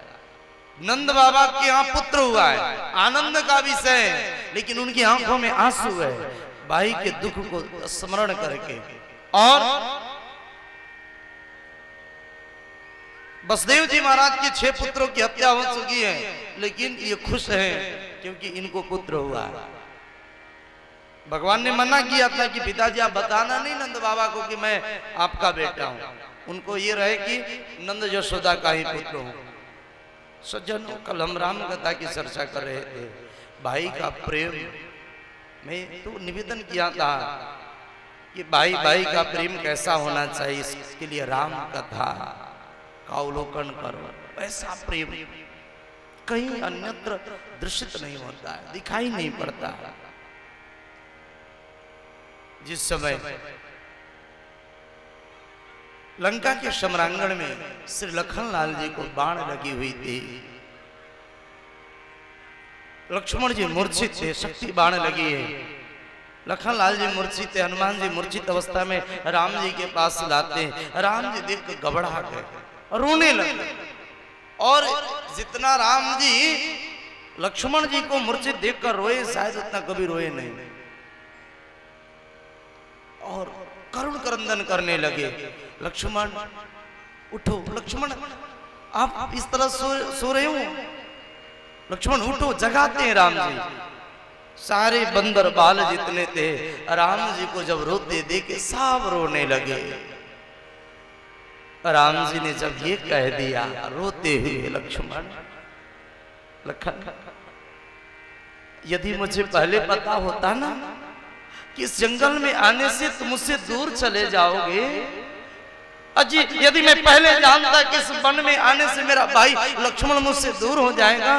S4: नंद बाबा के यहाँ पुत्र हुआ है, आनंद का विषय है, लेकिन उनकी आंखों में आंसू है भाई के दुख को स्मरण करके। और वसुदेव जी महाराज के 6 पुत्रों की हत्या हो चुकी है, लेकिन ये खुश हैं क्योंकि इनको पुत्र हुआ है। भगवान ने मना किया था कि पिताजी आप बताना नहीं नंद बाबा को कि मैं आपका बेटा हूं। उनको ये रहे कि नंद यशोदा का ही पुत्र हूं। सज्जनों, कल हम राम कथा की चर्चा कर रहे थे, भाई का प्रेम। मैं तो निवेदन किया था कि भाई भाई का प्रेम कैसा होना चाहिए, इसके लिए राम कथा का अवलोकन करो। ऐसा प्रेम कहीं अन्यत्र दृश्यत नहीं होता है, दिखाई नहीं पड़ता है। जिस समय लंका के सम्रांगण में श्री लखनलाल जी को बाण लगी हुई थी, लक्ष्मण जी मूर्छित थे, शक्ति बाण लगी है, लखनलाल जी मूर्छित थे, हनुमान जी मूर्छित अवस्था में राम जी के पास लाते हैं। राम जी देख कर घबरा गए, रोने लगे। और जितना राम जी लक्ष्मण जी को मूर्छित देखकर रोए, शायद उतना कभी रोए नहीं। और करुण क्रंदन करने लगे, लक्ष्मण उठो, लक्ष्मण आप इस तरह सो रहे हो, लक्ष्मण उठो, जगाते हैं राम जी। सारे बंदर बाल जितने थे राम जी को जब रोते देखे सब रोने लगे। राम जी ने जब ये कह दिया रोते हुए, लक्ष्मण लखन यदि मुझे पहले पता होता ना कि इस जंगल में आने से तुम मुझसे दूर चले जाओगे, अजी यदि मैं पहले जानता कि इस वन में आने से मेरा भाई लक्ष्मण मुझसे दूर हो जाएगा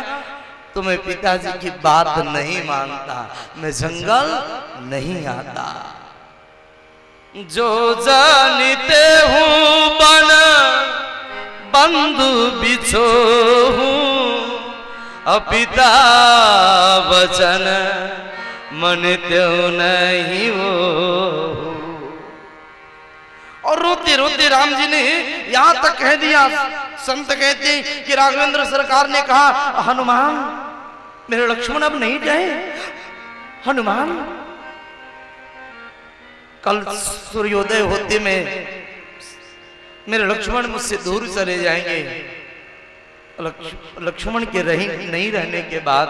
S4: तो मैं पिताजी की बात नहीं मानता, मैं जंगल नहीं आता। जो जानते हूँ बन बंधु बिछो हूँ, अपिता वचन मन त्यों नहीं हो। और रोते रोते राम जी ने यहां तक कह दिया, संत कहते हैं कि राघवेंद्र सरकार ने कहा, हनुमान मेरे लक्ष्मण अब नहीं जाए, हनुमान कल सूर्योदय होते में मेरे लक्ष्मण मुझसे दूर चले जाएंगे। लक्ष्मण के नहीं रहने के बाद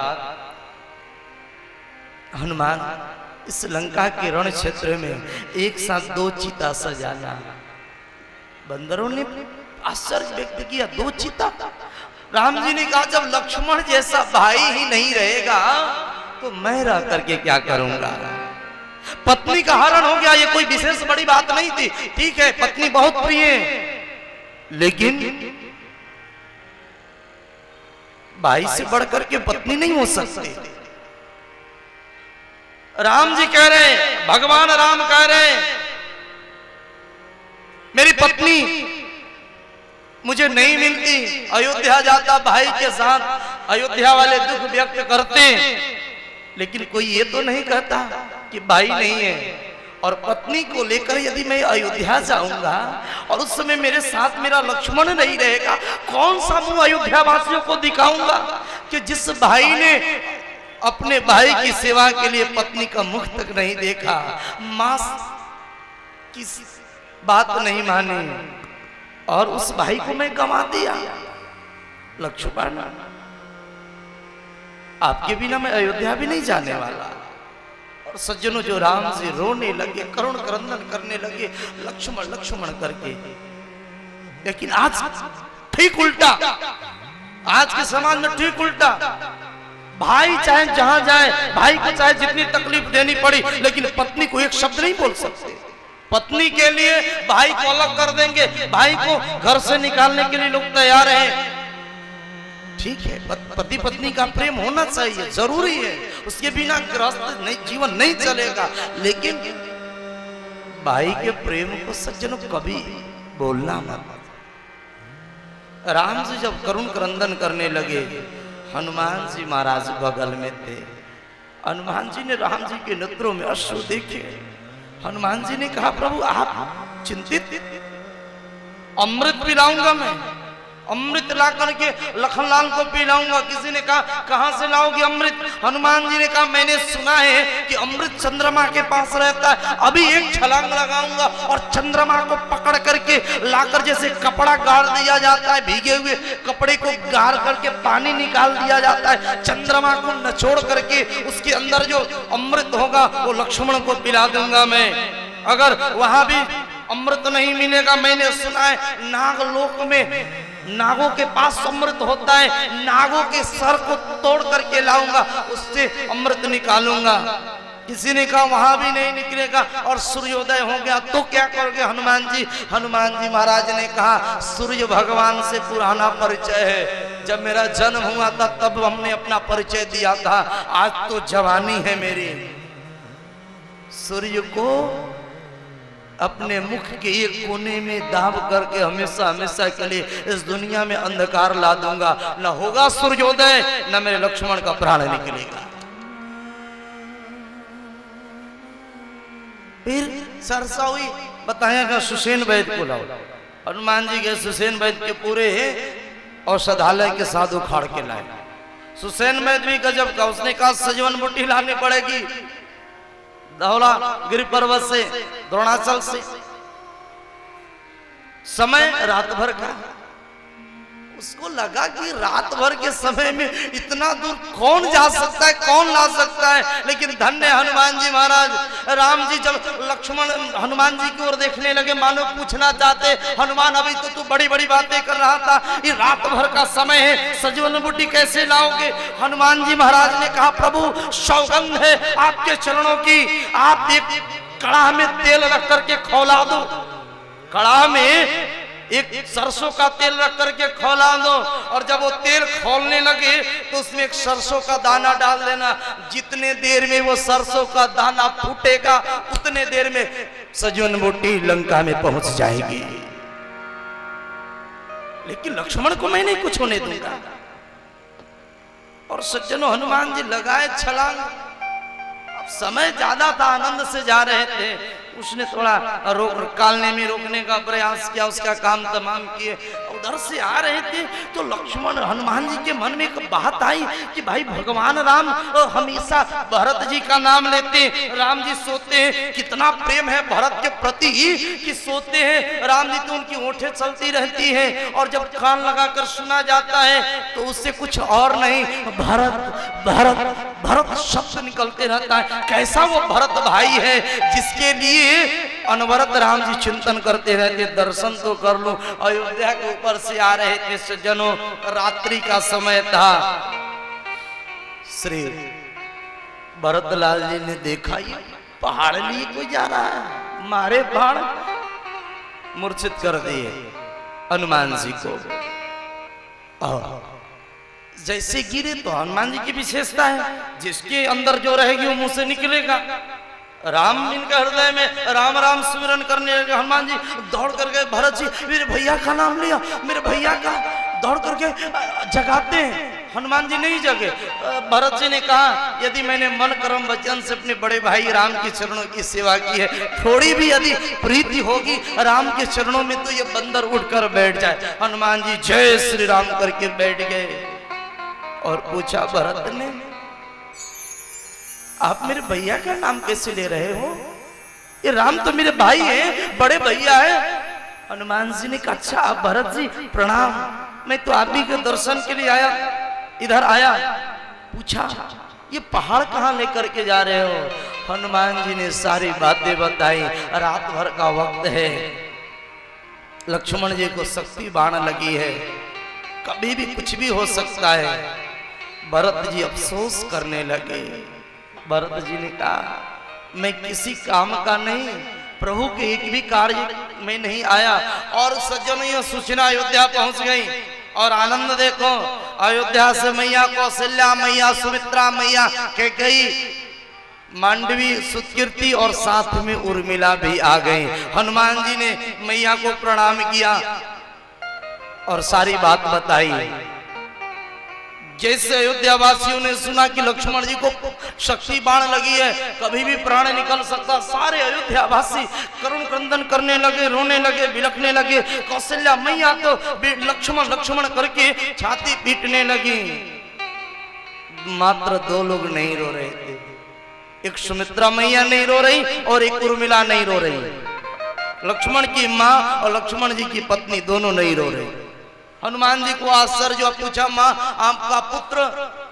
S4: हनुमान इस लंका के रण क्षेत्र में एक साथ 2 चीता सजाना। बंदरों ने आश्चर्य व्यक्त किया, 2 चीता? राम जी ने कहा जब लक्ष्मण जैसा भाई ही नहीं रहेगा तो मैं रह करके क्या करूंगा। पत्नी का हरण हो गया, ये कोई विशेष बड़ी बात नहीं थी, ठीक है पत्नी बहुत प्रिय है, लेकिन भाई से बढ़कर के पत्नी नहीं हो सकती। राम जी कह रहे, भगवान राम कह रहे, मेरी पत्नी मुझे नहीं मिलती, अयोध्या जाता भाई के साथ, अयोध्या वाले दुख व्यक्त करते, लेकिन कोई ये तो नहीं कहता कि भाई नहीं है। और पत्नी को लेकर यदि मैं अयोध्या जाऊंगा और उस समय मेरे साथ मेरा लक्ष्मण नहीं रहेगा, कौन सा मुंह अयोध्या वासियों को दिखाऊंगा कि जिस भाई ने अपने भाई की सेवा के लिए पत्नी का मुख तक नहीं देखा, मां की बात नहीं मानी और उस भाई को मैं गंवा दिया। लक्ष्मण, आपके बिना मैं अयोध्या भी नहीं जाने वाला। और सज्जनों, जो राम जी रोने लगे, करुण क्रंदन करने लगे, लक्ष्मण लक्ष्मण करके। लेकिन आज ठीक उल्टा, आज के समाज में ठीक उल्टा। भाई चाहे जहां जाए, भाई को चाहे जितनी तकलीफ देनी पड़ी, लेकिन पत्नी को एक शब्द नहीं बोल सकते। पत्नी के लिए भाई को अलग कर देंगे, भाई को घर से निकालने के लिए लोग तैयार हैं। ठीक है, पति पत्नी का प्रेम होना चाहिए, जरूरी है, उसके बिना गृहस्थ नहीं, जीवन नहीं चलेगा। लेकिन भाई के प्रेम को सज्जनों कभी बोलना मत। राम जी जब करुण क्रंदन करने लगे, हनुमान जी महाराज बगल में थे। हनुमान जी ने राम जी के नेत्रों में अश्रु देखे। हनुमान जी ने कहा, प्रभु आप चिंतित, अमृत पिलाऊंगा मैं, अमृत ला करके लखनलाल को पिलाऊंगा। किसी ने कहा, कहां से लाओगे अमृत? हनुमान जी ने कहा, मैंने सुना है कि अमृत चंद्रमा के पास रहता है। अभी एक छलांग लगाऊंगा और चंद्रमा को पकड़ करके लाकर, जैसे कपड़ा गाड़ दिया जाता है, भीगे हुए कपड़े को गाड़ करके पानी निकाल दिया जाता है, चंद्रमा को नचोड़ करके उसके अंदर जो अमृत होगा वो लक्ष्मण को पिला दूंगा मैं। अगर वहां भी अमृत नहीं मिलेगा, मैंने सुना है नागलोक में नागों के पास अमृत होता है, नागों के सर को तोड़ करके लाऊंगा, उससे अमृत निकालूंगा। किसी ने कहा वहां भी नहीं निकलेगा और सूर्योदय हो गया तो क्या करोगे हनुमान जी? हनुमान जी महाराज ने कहा, सूर्य भगवान से पुराना परिचय है। जब मेरा जन्म हुआ था तब हमने अपना परिचय दिया था, आज तो जवानी है मेरी। सूर्य को अपने मुख के एक कोने में दाब करके हमेशा हमेशा के लिए इस दुनिया में अंधकार ला दूंगा। न होगा सूर्योदय, न मेरे लक्ष्मण का प्राण निकलेगा। फिर चर्चा हुई, बताया गया सुसेन वैद्य को लाओ। हनुमान जी के सुसेन वैद्य के पूरे औषधालय के साथ उखाड़ के लाए। सुसेन वैद्य भी गजब का, उसने कहा सजवन बूटी लानी पड़ेगी धौला गिरि पर्वत से, द्रोणाचल से। समय रात भर का, उसको लगा कि रात भर के समय में इतना दूर कौन जा सकता है, कौन ला सकता है। लेकिन धन्य हनुमान जी महाराज। राम जी जब लक्ष्मण हनुमान जी की ओर देखने लगे, मानो पूछना चाहते, हनुमान अभी तो तू बड़ी बड़ी बातें कर रहा था, ये रात भर का समय है, सजवन बूटी कैसे लाओगे? हनुमान जी महाराज ने कहा, प्रभु सौगंध है आपके चरणों की, आप एक कड़ाह में तेल रख करके खौला दो, कड़ाह में एक सरसों का तेल रख करके खौला दो, और जब वो तेल खौलने लगे तो उसमें एक सरसों का दाना डाल देना। जितने देर में वो सरसों का दाना फूटेगा उतने देर में सजवन बूटी लंका में पहुंच जाएगी। लेकिन लक्ष्मण को मैं नहीं कुछ होने दूंगा। और सज्जनों, हनुमान जी लगाए छलांग। अब समय ज्यादा था, आनंद से जा रहे थे, उसने थोड़ा कालने में रोकने का प्रयास किया, उसका काम तमाम किए। उधर से आ रहे थे तो लक्ष्मण हनुमान जी के मन में एक बात आई कि भाई भगवान राम हमेशा भरत जी का नाम लेते, राम जी सोते हैं, कितना प्रेम है भरत के प्रति कि सोते हैं राम जी तो उनकी ओंठें चलती रहती हैं, और जब कान लगाकर सुना जाता है तो उससे कुछ और नहीं, भरत भरत भरत शब्द निकलते रहता है। कैसा वो भरत भाई है जिसके लिए अनवरत राम जी चिंतन करते रहते, दर्शन तो कर लो। अयोध्या के ऊपर से आ रहे थे सज्जनों, रात्रि का समय था। श्री भरतलाल जी ने देखा ये पहाड़ लिए कोई जा रहा है, मारे बाण मूर्छित कर दिए हनुमान जी को। जैसे गिरे तो हनुमान जी की विशेषता है, जिसके अंदर जो रहेगी वो मुंह से निकलेगा। राम इनका हृदय में राम राम सुमिरन करने लगे। हनुमान जी दौड़ करके भरत जी मेरे भैया का नाम लिया, मेरे भैया का, दौड़ करके जगाते हैं। हनुमान जी नहीं जगे। भरत जी ने कहा यदि मैंने मन कर्म वचन से अपने बड़े भाई राम के चरणों की सेवा की है, थोड़ी भी यदि प्रीति होगी राम के चरणों में तो ये बंदर उठकर बैठ जाए। हनुमान जी जय श्री राम करके बैठ गए और पूछा भरत ने आप मेरे भैया का नाम कैसे ले रहे हो? ये राम तो मेरे भाई हैं, बड़े भैया हैं। हनुमान जी ने कहा अच्छा भरत जी प्रणाम, मैं तो आप ही के दर्शन के लिए आया, इधर आया। पूछा ये पहाड़ कहाँ लेकर के जा रहे हो? हनुमान जी ने सारी बातें बताई। रात भर का वक्त है, लक्ष्मण जी को शक्ति बाण लगी है, कभी भी कुछ भी हो सकता है। भरत जी अफसोस करने लगे। भरत जी ने कहा मैं किसी काम का नहीं, प्रभु के एक भी कार्य में नहीं आया। और सज्जनों यह सूचना अयोध्या पहुंच गई और आनंद देखो, अयोध्या से मैया कौशल्या, मैया सुमित्रा, मैया कैकेयी, मांडवी, सुकीर्ति और साथ में उर्मिला भी आ गई। हनुमान जी ने मैया को प्रणाम किया और सारी बात बताई। जैसे अयोध्या वासियों ने सुना कि लक्ष्मण जी को शक्ति बाण लगी है, कभी भी प्राण निकल सकता, सारे अयोध्या वासी करुण क्रंदन करने लगे, रोने लगे, बिलखने लगे। कौशल्या मैया तो लक्ष्मण लक्ष्मण करके छाती पीटने लगी। मात्र दो लोग नहीं रो रहे थे, एक सुमित्रा मैया नहीं रो रही और एक उर्मिला नहीं रो रही। लक्ष्मण की माँ और लक्ष्मण जी की पत्नी दोनों नहीं रो रही। हनुमान जी को आश्चर्य जो पूछा माँ आपका पुत्र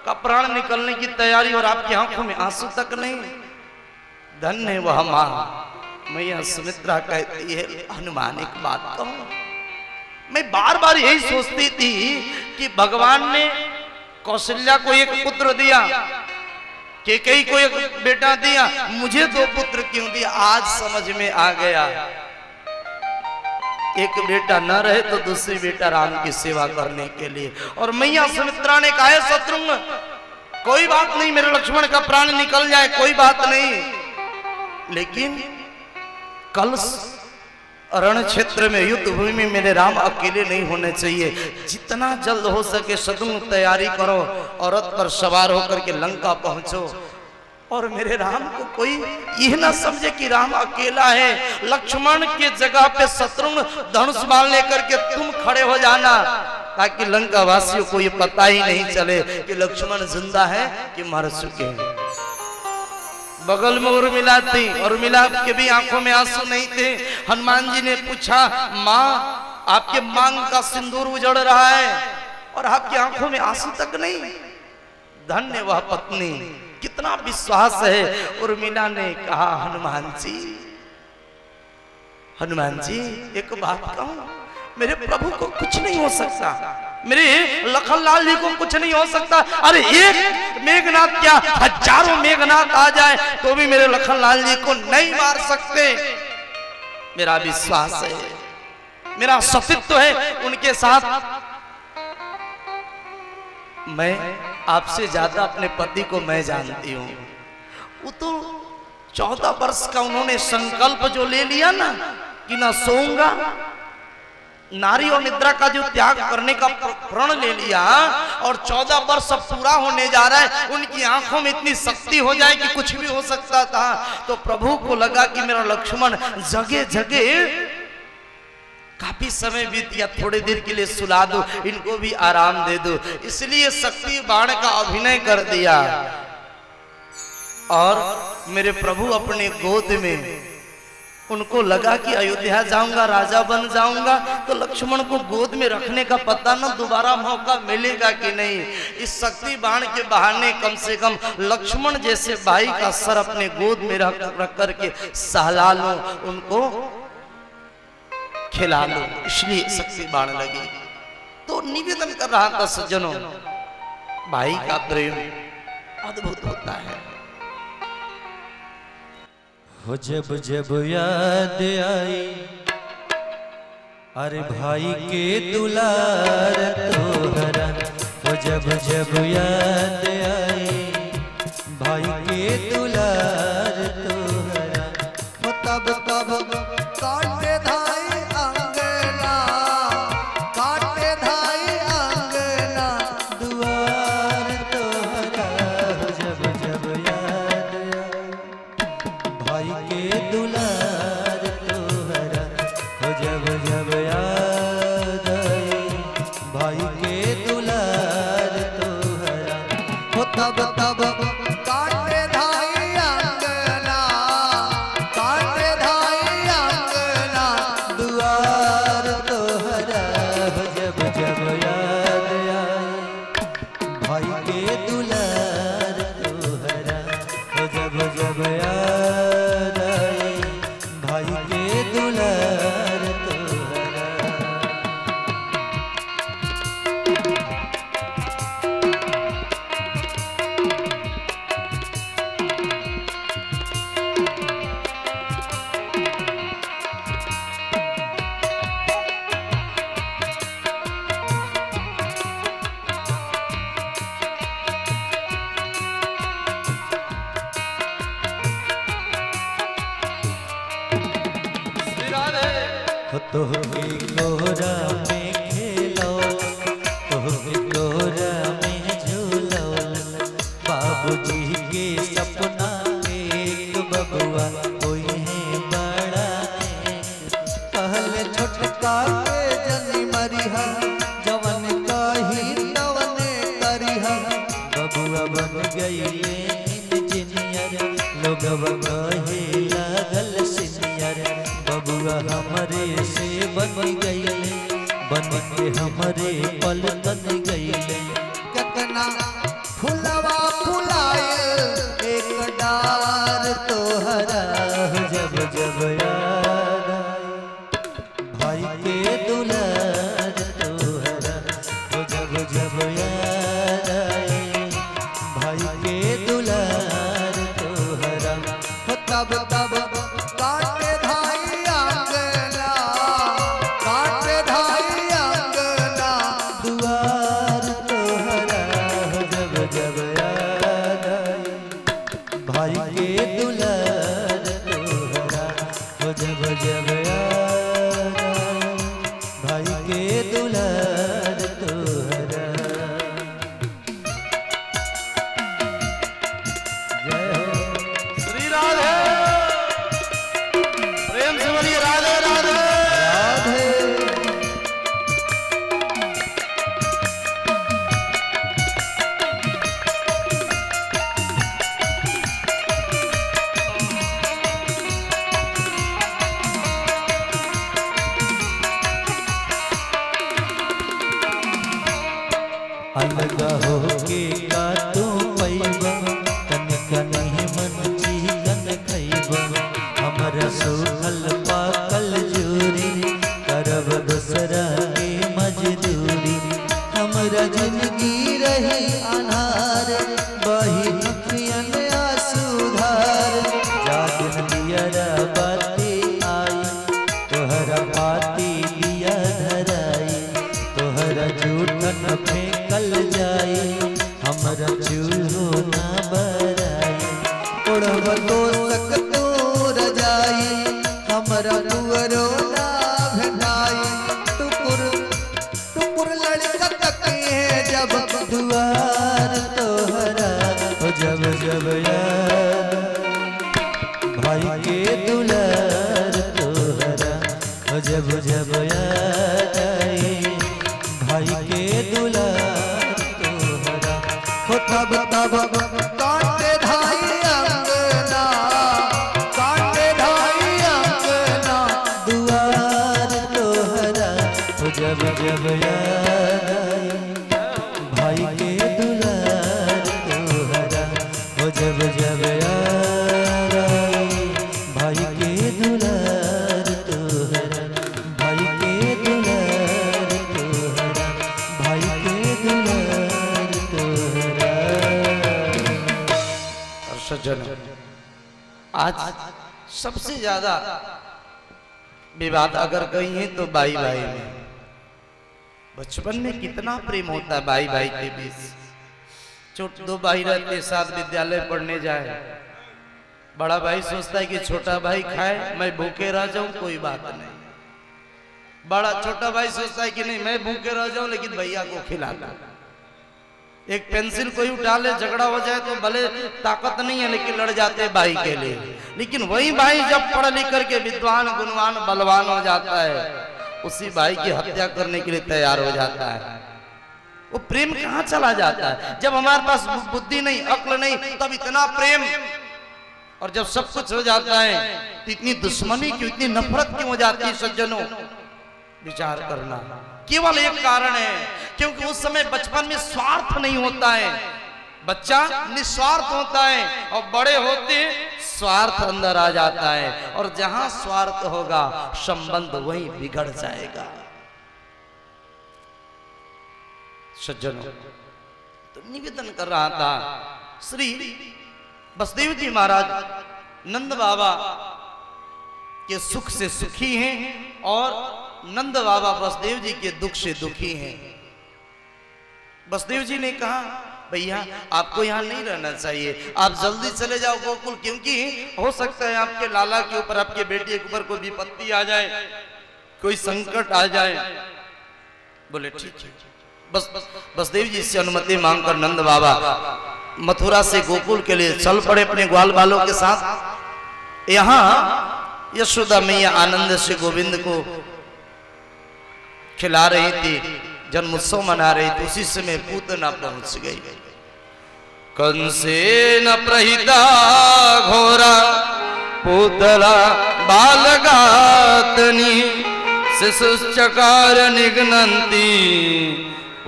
S4: का प्राण निकलने की तैयारी और आपकी आंखों में आंसू तक नहीं? धन्य वह माँ। मैया सुमित्रा कहती है हनुमान एक बात कहूं, मैं बार बार यही सोचती थी कि भगवान ने कौशल्या को एक पुत्र दिया, कैकेयी को एक बेटा दिया, मुझे दो पुत्र क्यों दिया? आज समझ में आ गया, एक बेटा न रहे तो दूसरी बेटा राम की सेवा करने के लिए। और मैया सुमित्रा ने कहा शत्रुघ्न कोई बात नहीं, मेरे लक्ष्मण का प्राण निकल जाए कोई बात नहीं, लेकिन कल रण क्षेत्र में युद्ध भूमि में मेरे राम अकेले नहीं होने चाहिए। जितना जल्द हो सके शत्रुघ्न तैयारी करो और रथ पर सवार होकर के लंका पहुंचो और मेरे राम को कोई यह ना समझे कि राम अकेला है। लक्ष्मण के जगह पे शत्रुघ्न धनुष बाण लेकर के तुम खड़े हो जाना, ताकि लंका वासियों को ये पता ही नहीं चले कि लक्ष्मण जिंदा है कि मर चुके हैं। बगल में उर्मिला थी, उर्मिला के भी आंखों में आंसू नहीं थे। हनुमान जी ने पूछा माँ आपके मांग का सिंदूर उजड़ रहा है और आपकी आंखों में आंसू तक नहीं? धन्य वह पत्नी, कितना विश्वास है। उर्मिला ने कहा हनुमान जी एक बात कहूं, मेरे प्रभु को कुछ नहीं हो सकता, मेरे लखनलाल जी को कुछ नहीं हो सकता। अरे एक मेघनाथ क्या हजारों मेघनाथ आ जाए तो भी मेरे लखनलाल जी को नहीं मार सकते। मेरा विश्वास है, मेरा सतीत्व है उनके साथ। मैं आपसे ज्यादा अपने पति को मैं जानती हूँ। वो तो 14 वर्ष का उन्होंने संकल्प जो ले लिया ना कि ना सोऊंगा, नारी और निद्रा का जो त्याग करने का प्रण ले लिया और 14 वर्ष अब पूरा होने जा रहा है, उनकी आंखों में इतनी शक्ति हो जाए कि कुछ भी हो सकता था। तो प्रभु को लगा कि मेरा लक्ष्मण जगे जगे काफी समय बीत गया, थोड़ी देर के लिए सुला दो, इनको भी आराम दे दो, इसलिए शक्ति बाण का अभिनय कर दिया। और मेरे प्रभु अपने गोद में, उनको लगा कि अयोध्या जाऊंगा राजा बन जाऊंगा तो लक्ष्मण को गोद में रखने का पता न दोबारा मौका मिलेगा कि नहीं। इस शक्ति बाण के बहाने कम से कम लक्ष्मण जैसे भाई का सर अपने गोद में रख करके सहला लो, उनको खिला लो, इसलिए शक्ति बाण लगी। तो निवेदन कर रहा था सज्जनों, भाई का प्रेम अद्भुत होता है।
S1: हो जब जब याद आई अरे भाई के दुलार तोहरा, वो जब जब याद आई भाई के दुलार तोहरा, वो तब तब काटे धाई अंगना, काटे धाई अंगना दुआर तोहरा। वो जब जब याद आई भाई के दुलार तोहरा, वो जब जब याद आई भाई के दुलार तोहरा, वो तब तब काटे धाई अंगना, काटे धाई अंगना दुआर तोहरा। वो जब जब याद आई भाई के दुलार तोहरा, वो जब जब याद आई भाई के दुलार तोहरा। तोहके कोरा में खेलो, तोहके कोरा में झूलो, बाबूजी के सपना एक बबुआ कोई है बड़ा एक। पहले छोटका के जनी मरिहा, जवन कही तवन करिहा, बबुआ बन गईले इंजीनियर, लोगवा कहे लागल सीनियर। बबुआ हमरे से बन गईले, बन के हमरे पलटन गईले। कितना फुलवा फुलाए एक डार तोहरा, जब जब याद आई भाई के दुलार तोहरा, वो जब जब याद आई भाई के दुलार तोहरा। वो तब तब काटे धाई अंगना, काटे धाई अंगना दुआर तोहरा। वो जब जब याद आई भाई के दुलार तोहरा, वो जब जब याद आई भाई के दुलार तोहरा। जय हो
S4: श्री राधे, प्रेम से बोलिए राधे राधे।
S1: राधे। अलग होके का तू पैबा, तनिका नहीं मन चिकन खैबा। हमरा सूखल पाकल जूरी, करब दूसरा के मजदूरी। हमरा जिंदगी रही अनार, बही अखियन आंसू-धार। जागिन दियरा बाती आई, तोहरा पाती दिया धराई। तोहरा जूठन फेंकल जाई, हमरा चूल्हो ना बराई। उड़ब दोसक तोर जाई, हमरा पुअरो ना भेटाई। टुकुर टुकुर लड़का तकिए जब दुआर तोहरा, ओ जब जब याद भाई के दुलार तोहरा। ओ जब जब याद आई भाई के दुलार तोहरा। हो तब तब काटे धाई अंगना, काटे धाई अंगना दुआर तोहरा। हो जब जब याद आई भाई के दुलार तोहरा। हो जब जब याद आई भाई के दुलार तोहरा, भाई के दुलार तोहरा, भाई के दुलार तोहरा।
S4: और सज्जन, आज सबसे ज्यादा विवाद अगर कहीं है तो भाई भाई में। बचपन में कितना प्रेम होता है भाई भाई के बीच। छोटे दो भाई रहते साथ विद्यालय पढ़ने जाए, बड़ा भाई सोचता है कि छोटा भाई खाए मैं भूखे रह जाऊं कोई बात नहीं, बड़ा छोटा भाई सोचता है कि नहीं मैं भूखे रह जाऊं लेकिन भैया को खिलाना। एक पेंसिल कोई उठा ले झगड़ा हो जाए तो भले ताकत नहीं है लेकिन लड़ जाते हैं भाई के लिए, लेकिन वही भाई जब पढ़ लिख करके विद्वान गुणवान बलवान हो जाता है उसी भाई की हत्या करने के लिए तैयार हो जाता है। वो प्रेम कहाँ चला जाता है? जब हमारे पास बुद्धि नहीं अक्ल नहीं तब इतना प्रेम, और जब सब कुछ हो जाता है तो इतनी दुश्मनी क्यों, इतनी नफरत क्यों हो जाती है? सज्जनों विचार करना। केवल एक कारण है, क्योंकि उस समय बचपन में स्वार्थ नहीं होता है, बच्चा निस्वार्थ होता है, और बड़े होते स्वार्थ अंदर आ जाता है, और जहां स्वार्थ होगा संबंध वहीं बिगड़ जाएगा। सज्जनों तो निवेदन कर रहा था, श्री बसदेव जी महाराज नंद बाबा के सुख से सुखी हैं और नंद बाबा बसदेव जी के दुख से दुखी हैं। बसदेव जी ने कहा भैया आपको यहाँ नहीं रहना चाहिए, आप जल्दी चले जाओ गोकुल, क्योंकि हो सकता है आपके लाला के ऊपर आपके बेटे के ऊपर कोई विपत्ति आ जाए, कोई संकट आ जाए। बोले ठीक है। बसदेव जी से अनुमति मांगकर नंद बाबा मथुरा से गोकुल के लिए चल पड़े अपने ग्वाल बालों के साथ। यहाँ यशोदा मैया आनंद से गोविंद को खिला रही थी, जन्मोत्सव मना रही थी, उसी समय पूतना पहुंच गई। कंसेन प्रहिता घोरा पूतला बालगातनी शिशुश्चकार निघ्नन्ति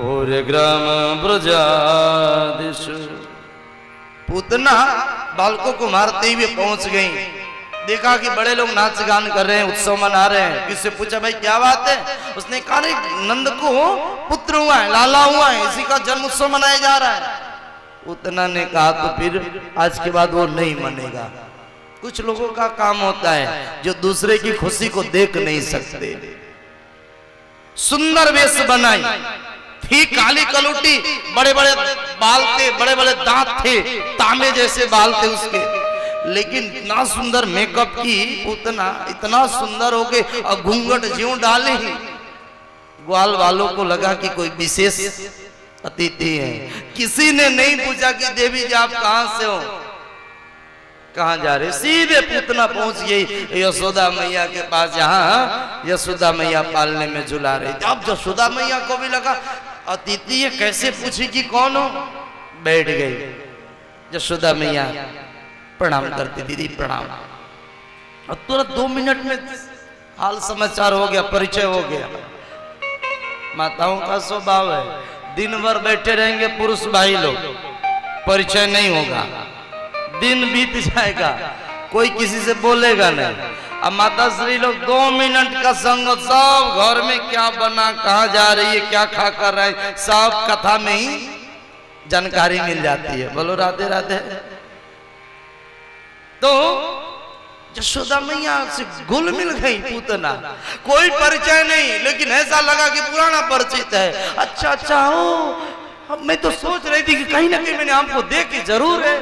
S4: और ग्राम ब्रजादिषु। पूतना बालकों को मारते हुए पहुंच गई। देखा कि बड़े लोग नाच गान कर रहे हैं, उत्सव मना रहे हैं। किससे पूछा भाई क्या बात है? उसने कहा नंद को पुत्र हुआ है, लाला हुआ है, इसी का जन्म उत्सव मनाया जा रहा है। पूतना ने कहा तो फिर आज के बाद वो नहीं मनेगा। कुछ लोगों का काम होता है जो दूसरे की खुशी को देख नहीं सकते। सुंदर वेश बनाई थी, काली कलुटी, बड़े बड़े बाल थे, बड़े बड़े दांत थे, तांबे जैसे बाल थे उसके, लेकिन इतना सुंदर मेकअप की पूतना, इतना सुंदर हो के और घूंघट ज्यों डाले ही ग्वाल वालों को लगा कि कोई विशेष अतिथि है। किसी ने नहीं पूछा कि देवी जी आप कहां से हो, कहां जा रहे, सीधे पूतना पहुंच गई यशोदा मैया के पास, जहां यशोदा मैया पालने में झुला रही थी। अब यशोदा मैया को भी लगा अतिथि है, कैसे पूछी कि कौन हो, बैठ गई। यशोदा मैया प्रणाम करती, दीदी प्रणाम, और तुरंत 2 मिनट में हाल समाचार हो गया, परिचय हो गया। माताओं का स्वभाव है, दिन भर बैठे रहेंगे पुरुष भाई लोग, परिचय नहीं होगा, दिन बीत जाएगा, कोई किसी से बोलेगा नहीं। अब माता श्री लोग 2 मिनट का संग, सब घर में क्या बना, कहाँ जा रही है, क्या खा कर रहा है, सब कथा में ही जानकारी मिल जाती है। बोलो राधे राधे। तो यशोदा मैया से घुल मिल गई पूतना, कोई परिचय नहीं, लेकिन ऐसा लगा कि पुराना परिचित है। अच्छा अच्छा हो, मैं तो सोच रही थी कि कहीं ना कहीं मैंने आपको देखी जरूर है।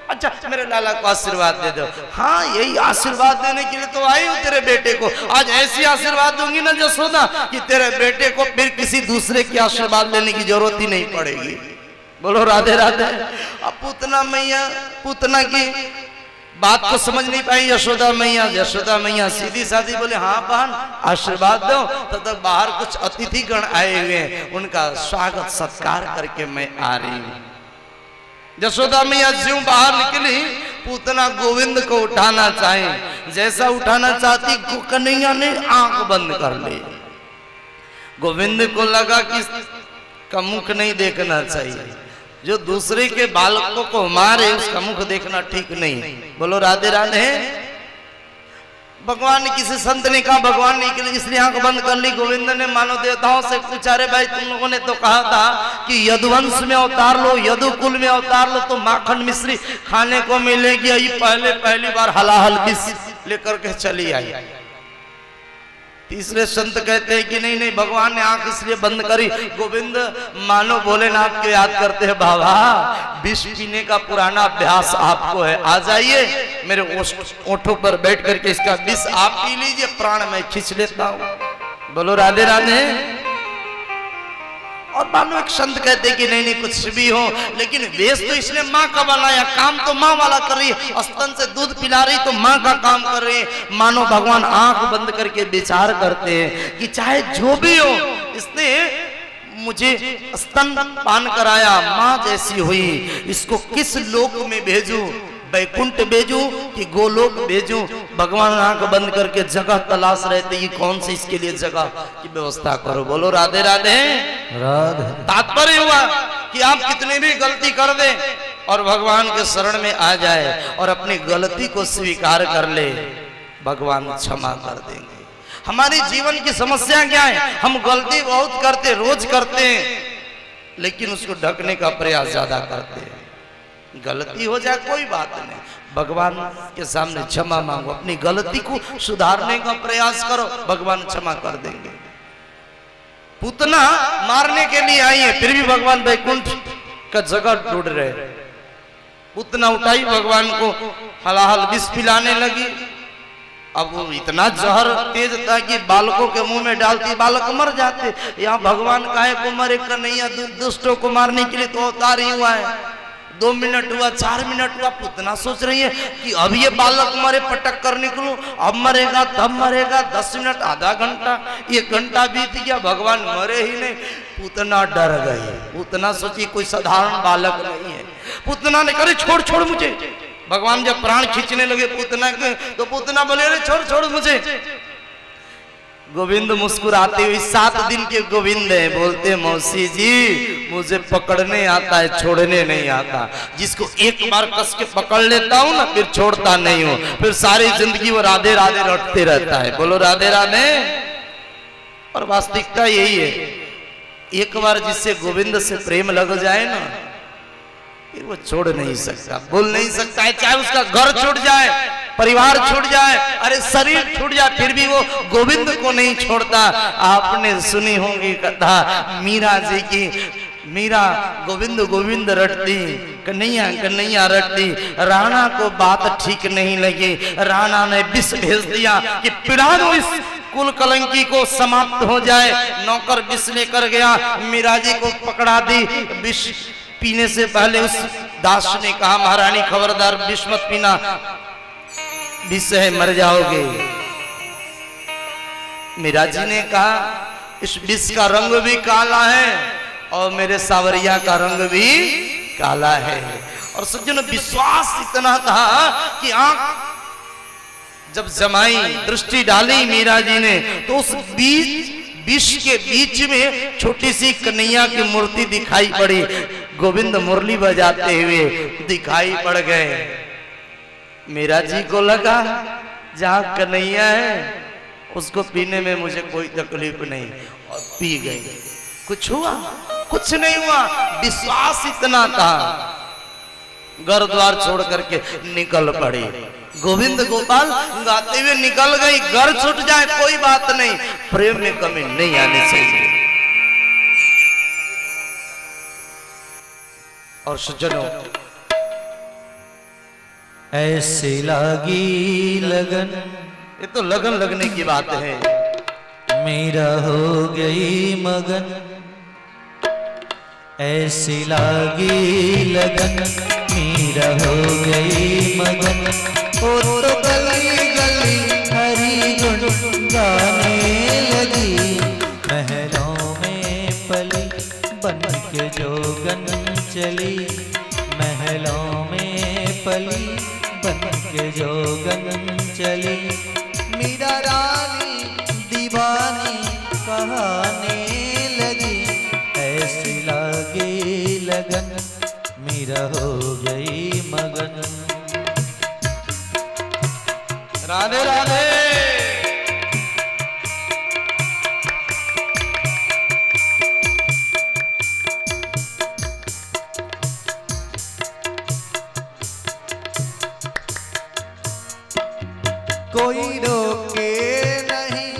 S4: अच्छा मेरे लाला को आशीर्वाद दे दो। हाँ यही आशीर्वाद देने के लिए तो आई हूँ तेरे बेटे को, आज ऐसी आशीर्वाद दूंगी ना यशोदा कि तेरे बेटे को फिर किसी दूसरे की आशीर्वाद लेने की जरूरत ही नहीं पड़ेगी। बोलो राधे राधे। अब पूतना मैया पूतना की बात को समझ नहीं पाई यशोदा मैया। यशोदा मैया सीधी साधी बोले हाँ बहन आशीर्वाद दो। तब तक बाहर कुछ अतिथि गण आए हुए हैं, उनका स्वागत सत्कार करके मैं आ रही हूँ। यशोदा मैया ज्यों बाहर निकली, पूतना गोविंद को उठाना चाहे, जैसा उठाना चाहती कन्हैया ने आंख बंद कर ली। गोविंद को लगा कि का मुख नहीं देखना चाहिए, जो दूसरे के बालकों को मारे उसका मुख देखना ठीक नहीं। बोलो राधे राधे। भगवान ने किसी संत ने कहा, भगवान ने इसलिए आंख बंद कर ली। गोविंद ने मानव देवताओं से पूछा, रे भाई तुम लोगों ने तो कहा था कि यदुवंश में अवतार लो, यदुकुल में अवतार लो तो माखन मिश्री खाने को मिलेगी। ये पहली बार हलाहल बिस लेकर के चली आई। तीसरे संत कहते हैं कि नहीं नहीं, भगवान ने आंख इसलिए बंद करी, गोविंद मानो भोलेनाथ को याद करते हैं, बाबा विष पीने का पुराना अभ्यास आपको है, आ जाइए मेरे ओठों पर बैठ करके इसका विष आप पी लीजिए, प्राण मैं खींच लेता हूं। बोलो राधे राधे। और मानो एक संत कहते कि नहीं नहीं कुछ भी हो, लेकिन वेश तो इसने माँ का बनाया, काम तो माँ वाला कर रही है, स्तन से दूध पिला रही तो माँ का काम कर रही है। मानो भगवान आंख बंद करके विचार करते हैं कि चाहे जो भी हो, इसने मुझे स्तन पान कराया, माँ जैसी हुई, इसको किस लोक में भेजूं, वैकुंठ भेजूं कि गोलोक भेजूं। भगवान आंख बंद करके जगह तलाश रहे थे कि कौन सी इसके लिए जगह की व्यवस्था करो। बोलो राधे राधे
S1: राधे।
S4: तात्पर्य हुआ कि आप कितनी भी गलती कर दें और भगवान के शरण में आ जाए और अपनी गलती को स्वीकार कर ले, भगवान क्षमा कर देंगे। हमारी जीवन की समस्या क्या है, हम गलती बहुत करते, रोज करते हैं, लेकिन उसको ढकने का प्रयास ज्यादा करते हैं। गलती हो जाए कोई बात नहीं, भगवान के सामने क्षमा मांगो, अपनी गलती को सुधारने का प्रयास करो, भगवान क्षमा कर देंगे। पूतना मारने के लिए आई है, फिर भी भगवान वैकुंठ का जगह ढूंढ रहे। पूतना उठाई, भगवान को हलाहल विष पिलाने लगी। अब वो इतना जहर तेज था कि बालकों के मुंह में डालती, बालक मर जाते। यहाँ भगवान काहे को मरे, कन्हैया दुष्टों को मारने के लिए तो अवतार ही हुआ है। 2 मिनट हुआ, 4 मिनट हुआ, पूतना सोच रही है कि अब ये बालक मरे, पटक कर निकलूं, अब मरेगा तब मरेगा। 10 मिनट, आधा घंटा, 1 घंटा बीत गया, भगवान मरे ही नहीं। पूतना डर गई। पूतना सोची कोई साधारण बालक नहीं है। पूतना ने करे छोड़ छोड़ मुझे। भगवान जब प्राण खींचने लगे पूतना के, तो पूतना बोले अरे छोड़ छोड़ मुझे। गोविंद मुस्कुराते हुए, 7 दिन के गोविंद है, बोलते मौसी जी मुझे पकड़ने आता है, छोड़ने नहीं आता। जिसको एक बार कस के पकड़ लेता हूं ना, फिर छोड़ता नहीं हूं, फिर सारी जिंदगी वो राधे राधे रटते रहता है। बोलो राधे राधे। और वास्तविकता यही है, एक बार जिससे गोविंद से प्रेम लग जाए ना, फिर वो छोड़ नहीं सकता, भूल नहीं सकता है। चाहे उसका घर छूट जाए, परिवार छूट जाए, अरे शरीर छूट जाए, फिर भी वो गोविंद को नहीं छोड़ता। आपने सुनी होगी कथा मीरा जी की। मीरा गोविंद गोविंद रटती, कन्हैया कन्हैया रटती। राणा को बात ठीक नहीं लगी, राणा ने विष भेज दिया कि पिला दो इस कुल कलंकी को, समाप्त हो जाए। नौकर विष लेकर गया, मीरा जी को पकड़ा दी। विष पीने से पहले उस दास ने कहा महारानी खबरदार विष मत पीना, विष है मर जाओगे। मीरा जी ने कहा इस विष का रंग भी काला है और मेरे सावरिया का रंग भी काला है। और सज्जन विश्वास इतना था कि आंख जब जमाई, दृष्टि डाली मीरा जी ने, तो उस विष के बीच में छोटी सी कन्हैया की मूर्ति दिखाई पड़ी। गोविंद मुरली बजाते हुए दिखाई पड़ गए। मीरा जी को लगा जहां कन्हैया है उसको पीने में मुझे कोई तकलीफ नहीं, और पी गई। कुछ हुआ? कुछ नहीं हुआ। विश्वास इतना था, घर द्वार छोड़ करके निकल पड़ी। गोविंद गोपाल गाते हुए निकल गई। घर छूट जाए कोई बात नहीं, प्रेम में कमी नहीं आनी चाहिए। और सज्जनों,
S1: ऐसे लागी लगन,
S4: ये तो लगन लगने की बात है।
S1: मेरा हो गई मगन, ऐसी लागी लगन, मेरा हो गई मगन। ओ तो गली गली हरी गुण गाने लगी, महलों में पली बन के जोगन चली, महलों में पली बन के जोगन चली। मीरा रानी दीवानी कहाने लगी, ऐसी लागी लगन, मीरा हो गई मगन।
S4: राधे राधे।
S1: कोई रोके नहीं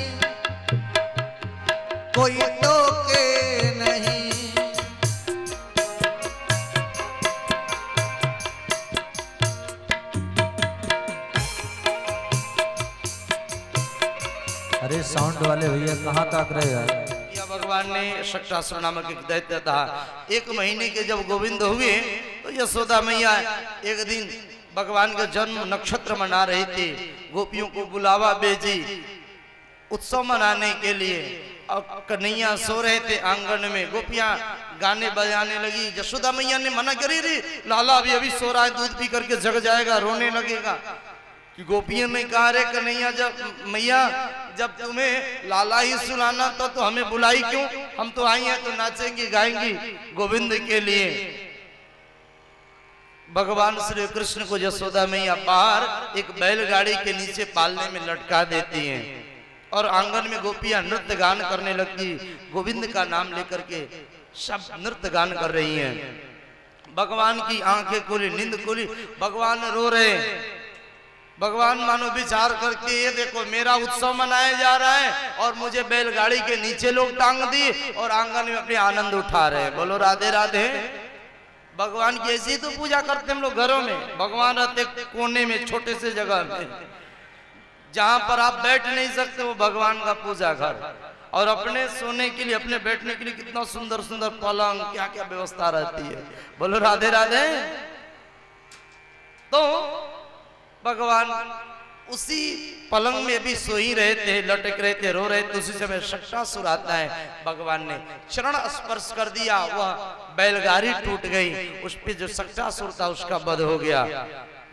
S1: साउंड वाले भैया कहाँ तक रहे हैं?
S4: या भगवान ने शक्टासुर नामक एक दैत्य था। 1 महीने के जब गोविंद हुए तो यशोदा मैया एक दिन भगवान का जन्म नक्षत्र मना रही थी। गोपियों को बुलावा भेजी उत्सव मनाने के लिए, और कन्हैया सो रहे थे आंगन में। गोपियां गाने बजाने लगी। यशोदा मैया ने मना करी, रे लाला अभी अभी सो रहा है, दूध पी करके जग जाएगा, रोने लगेगा। कि गोपियों ने कहा, रे कन्हैया जब मैया जब तुम्हें लाला ही सुनाना तो हमें बुलाई क्यों? हम तो आई हैं तो नाचेंगी गाएंगी गोविंद के लिए। भगवान श्री कृष्ण को यशोदा मैया बाहर एक बैलगाड़ी के नीचे पालने में लटका देती हैं और आंगन में गोपियां नृत्य गान करने लगती। गोविंद का नाम लेकर के सब नृत्य गान कर रही हैं। भगवान की आंखें खुली, नींद खुली, भगवान रो रहे। भगवान मानो विचार करके, ये देखो मेरा उत्सव मनाया जा रहा है और मुझे बैलगाड़ी के नीचे लोग टांग दी और आंगन में अपने आनंद उठा रहे हैं। बोलो राधे राधे। भगवान की ऐसी तो पूजा करते हम लोग घरों में। भगवान रहते कोने में, छोटे से जगह में, जहां पर आप बैठ नहीं सकते, वो भगवान का पूजा घर। और अपने सोने के लिए, अपने बैठने के लिए कितना सुंदर सुंदर पलंग, क्या क्या व्यवस्था रहती है। बोलो राधे राधे। तो भगवान उसी पलंग में भी सो ही रहे थे, लटक रहे थे, रो रहे थे। उसी समय शक्टासुर आता है। भगवान ने चरण स्पर्श कर दिया, वह बैलगाड़ी टूट गई। उस पे जो शक्टासुर था उसका वध हो गया।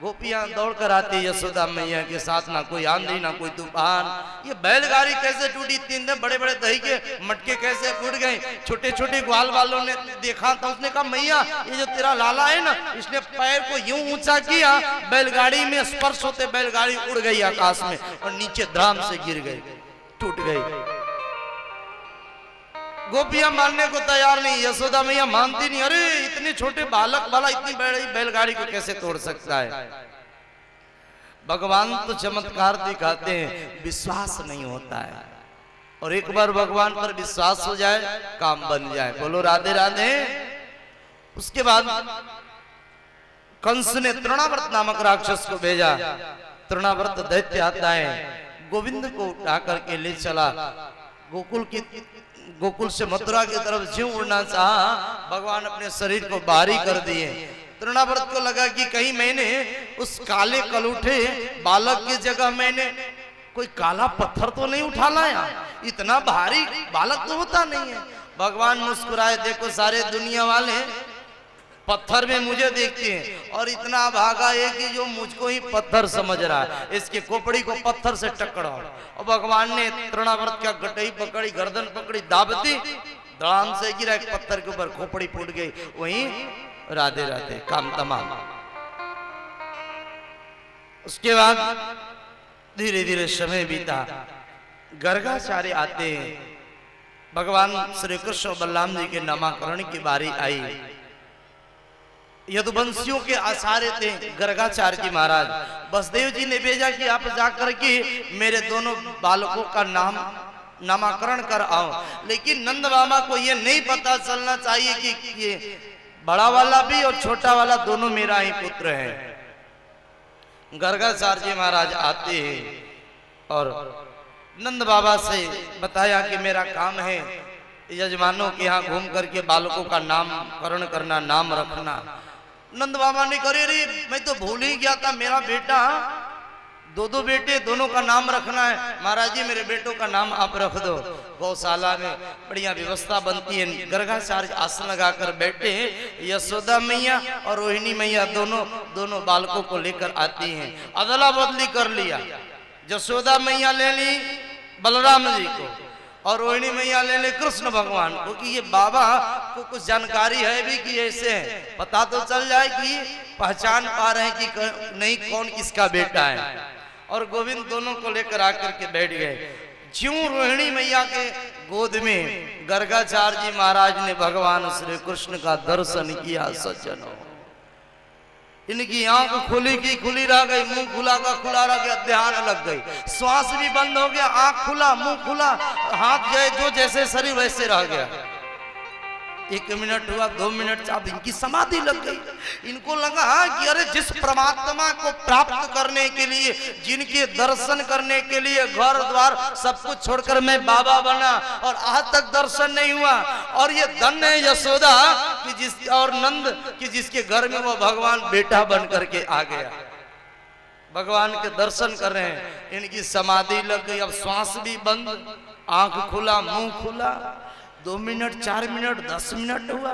S4: गोपियां दौड़ कर आती यशोदा मैया के साथ, ना कोई आंधी ना कोई तूफान। ये बैलगाड़ी कैसे टूटी? 3 दिन बड़े बड़े दही के मटके कैसे टूट गए? छोटे छोटे ग्वाल वालों ने देखा तो उसने कहा, मैया ये जो तेरा लाला है ना, इसने पैर को यूं ऊंचा किया, बैलगाड़ी में स्पर्श होते बैलगाड़ी उड़ गई आकाश में और नीचे धड़ाम से गिर गई, टूट गई। गोपियां मानने को तैयार नहीं। यशोदा मैया मानती नहीं। अरे इतने छोटे बालक वाला इतनी बड़ी बैलगाड़ी को कैसे तोड़ सकता है? भगवान तो चमत्कार दिखाते हैं, विश्वास नहीं होता है। और एक बार भगवान पर विश्वास हो जाए, काम बन जाए। बोलो राधे राधे। उसके बाद कंस ने तृणावर्त नामक राक्षस को भेजा। तृणावर्त दैत्य आता है, गोविंद को उठा करके ले चला। गोकुल से मथुरा की तरफ ज्यों उड़ना चाहा, भगवान अपने शरीर को भारी कर दिए। तृणावर्त को लगा कि कहीं मैंने उस काले कलूठे बालक की जगह मैंने कोई काला पत्थर तो नहीं उठा लाया, इतना भारी बालक तो होता नहीं है। भगवान मुस्कुराए, देखो सारे दुनिया वाले पत्थर में मुझे देखते हैं और इतना भागा है कि जो मुझको ही पत्थर समझ रहा है, इसके खोपड़ी को पत्थर से टकरा। और भगवान ने तृणावर्त का गटई पकड़ी, गर्दन पकड़ी, दाबती, धड़ाम से गिरा, एक पत्थर के ऊपर खोपड़ी फूट गई। वहीं राधे राधे, काम तमाम। उसके बाद धीरे धीरे समय बीता। गर्गाचार्य आते हैं। भगवान श्री कृष्ण और बलराम जी के नामकरण की बारी आई। यदुवंशियों के आचार्य थे गर्गाचार्य जी महाराज। वसुदेव जी ने भेजा कि आप जाकर के मेरे दोनों बालकों का नामकरण कर आओ। लेकिन नंद मामा को ये नहीं पता चलना चाहिए कि ये बड़ा वाला भी और छोटा वाला दोनों मेरा ही पुत्र है। गर्गाचार्य जी महाराज आते हैं और नंद बाबा से बताया कि मेरा काम है यजमानों के यहाँ घूम करके बालकों का नामकरण करना, नाम रखना। नंद बाबा ने करे, रे मैं तो भूल ही गया था, मेरा बेटा, दो बेटे, दोनों का नाम रखना है। महाराज जी मेरे बेटों का नाम आप रख दो। गौशाला में बढ़िया व्यवस्था बनती है। गर्गाचार्य आसन लगाकर बैठे। यशोदा मैया और रोहिणी मैया दोनों बालकों को लेकर आती हैं। अदला बदली कर लिया। यशोदा मैया ले ली बलराम जी को और रोहिणी मैया ले ले कृष्ण भगवान को, कि ये बाबा को कुछ जानकारी है भी कि ऐसे है, पता तो चल जाए कि पहचान पा रहे हैं कि नहीं कौन किसका बेटा है। और गोविंद दोनों को लेकर आकर के बैठ गए। ज्यों रोहिणी मैया के गोद में गर्गाचार्य जी महाराज ने भगवान श्री कृष्ण का दर्शन किया। सज्जनों, इनकी आंख खुली की खुली रह गई, मुंह खुला का खुला रह गया, ध्यान लग गई, श्वास भी बंद हो गया, आंख खुला, मुंह खुला, हाथ गए जो जैसे शरीर वैसे रह गया। 1 मिनट हुआ, 2 मिनट, अब इनकी समाधि लग गई। इनको लगा कि अरे जिस परमात्मा को प्राप्त करने के लिए, जिनके दर्शन करने के लिए घर द्वार सब कुछ छोड़कर मैं बाबा बना और आज तक दर्शन नहीं हुआ, और ये धन्य है यशोदा कि जिस और नंद कि जिसके घर में वो भगवान बेटा बन करके आ गया, भगवान के दर्शन कर रहे हैं। इनकी समाधि लग गई। अब श्वास भी बंद, आंख खुला, मुंह खुला। 2 मिनट, 4 मिनट, 10 मिनट हुआ।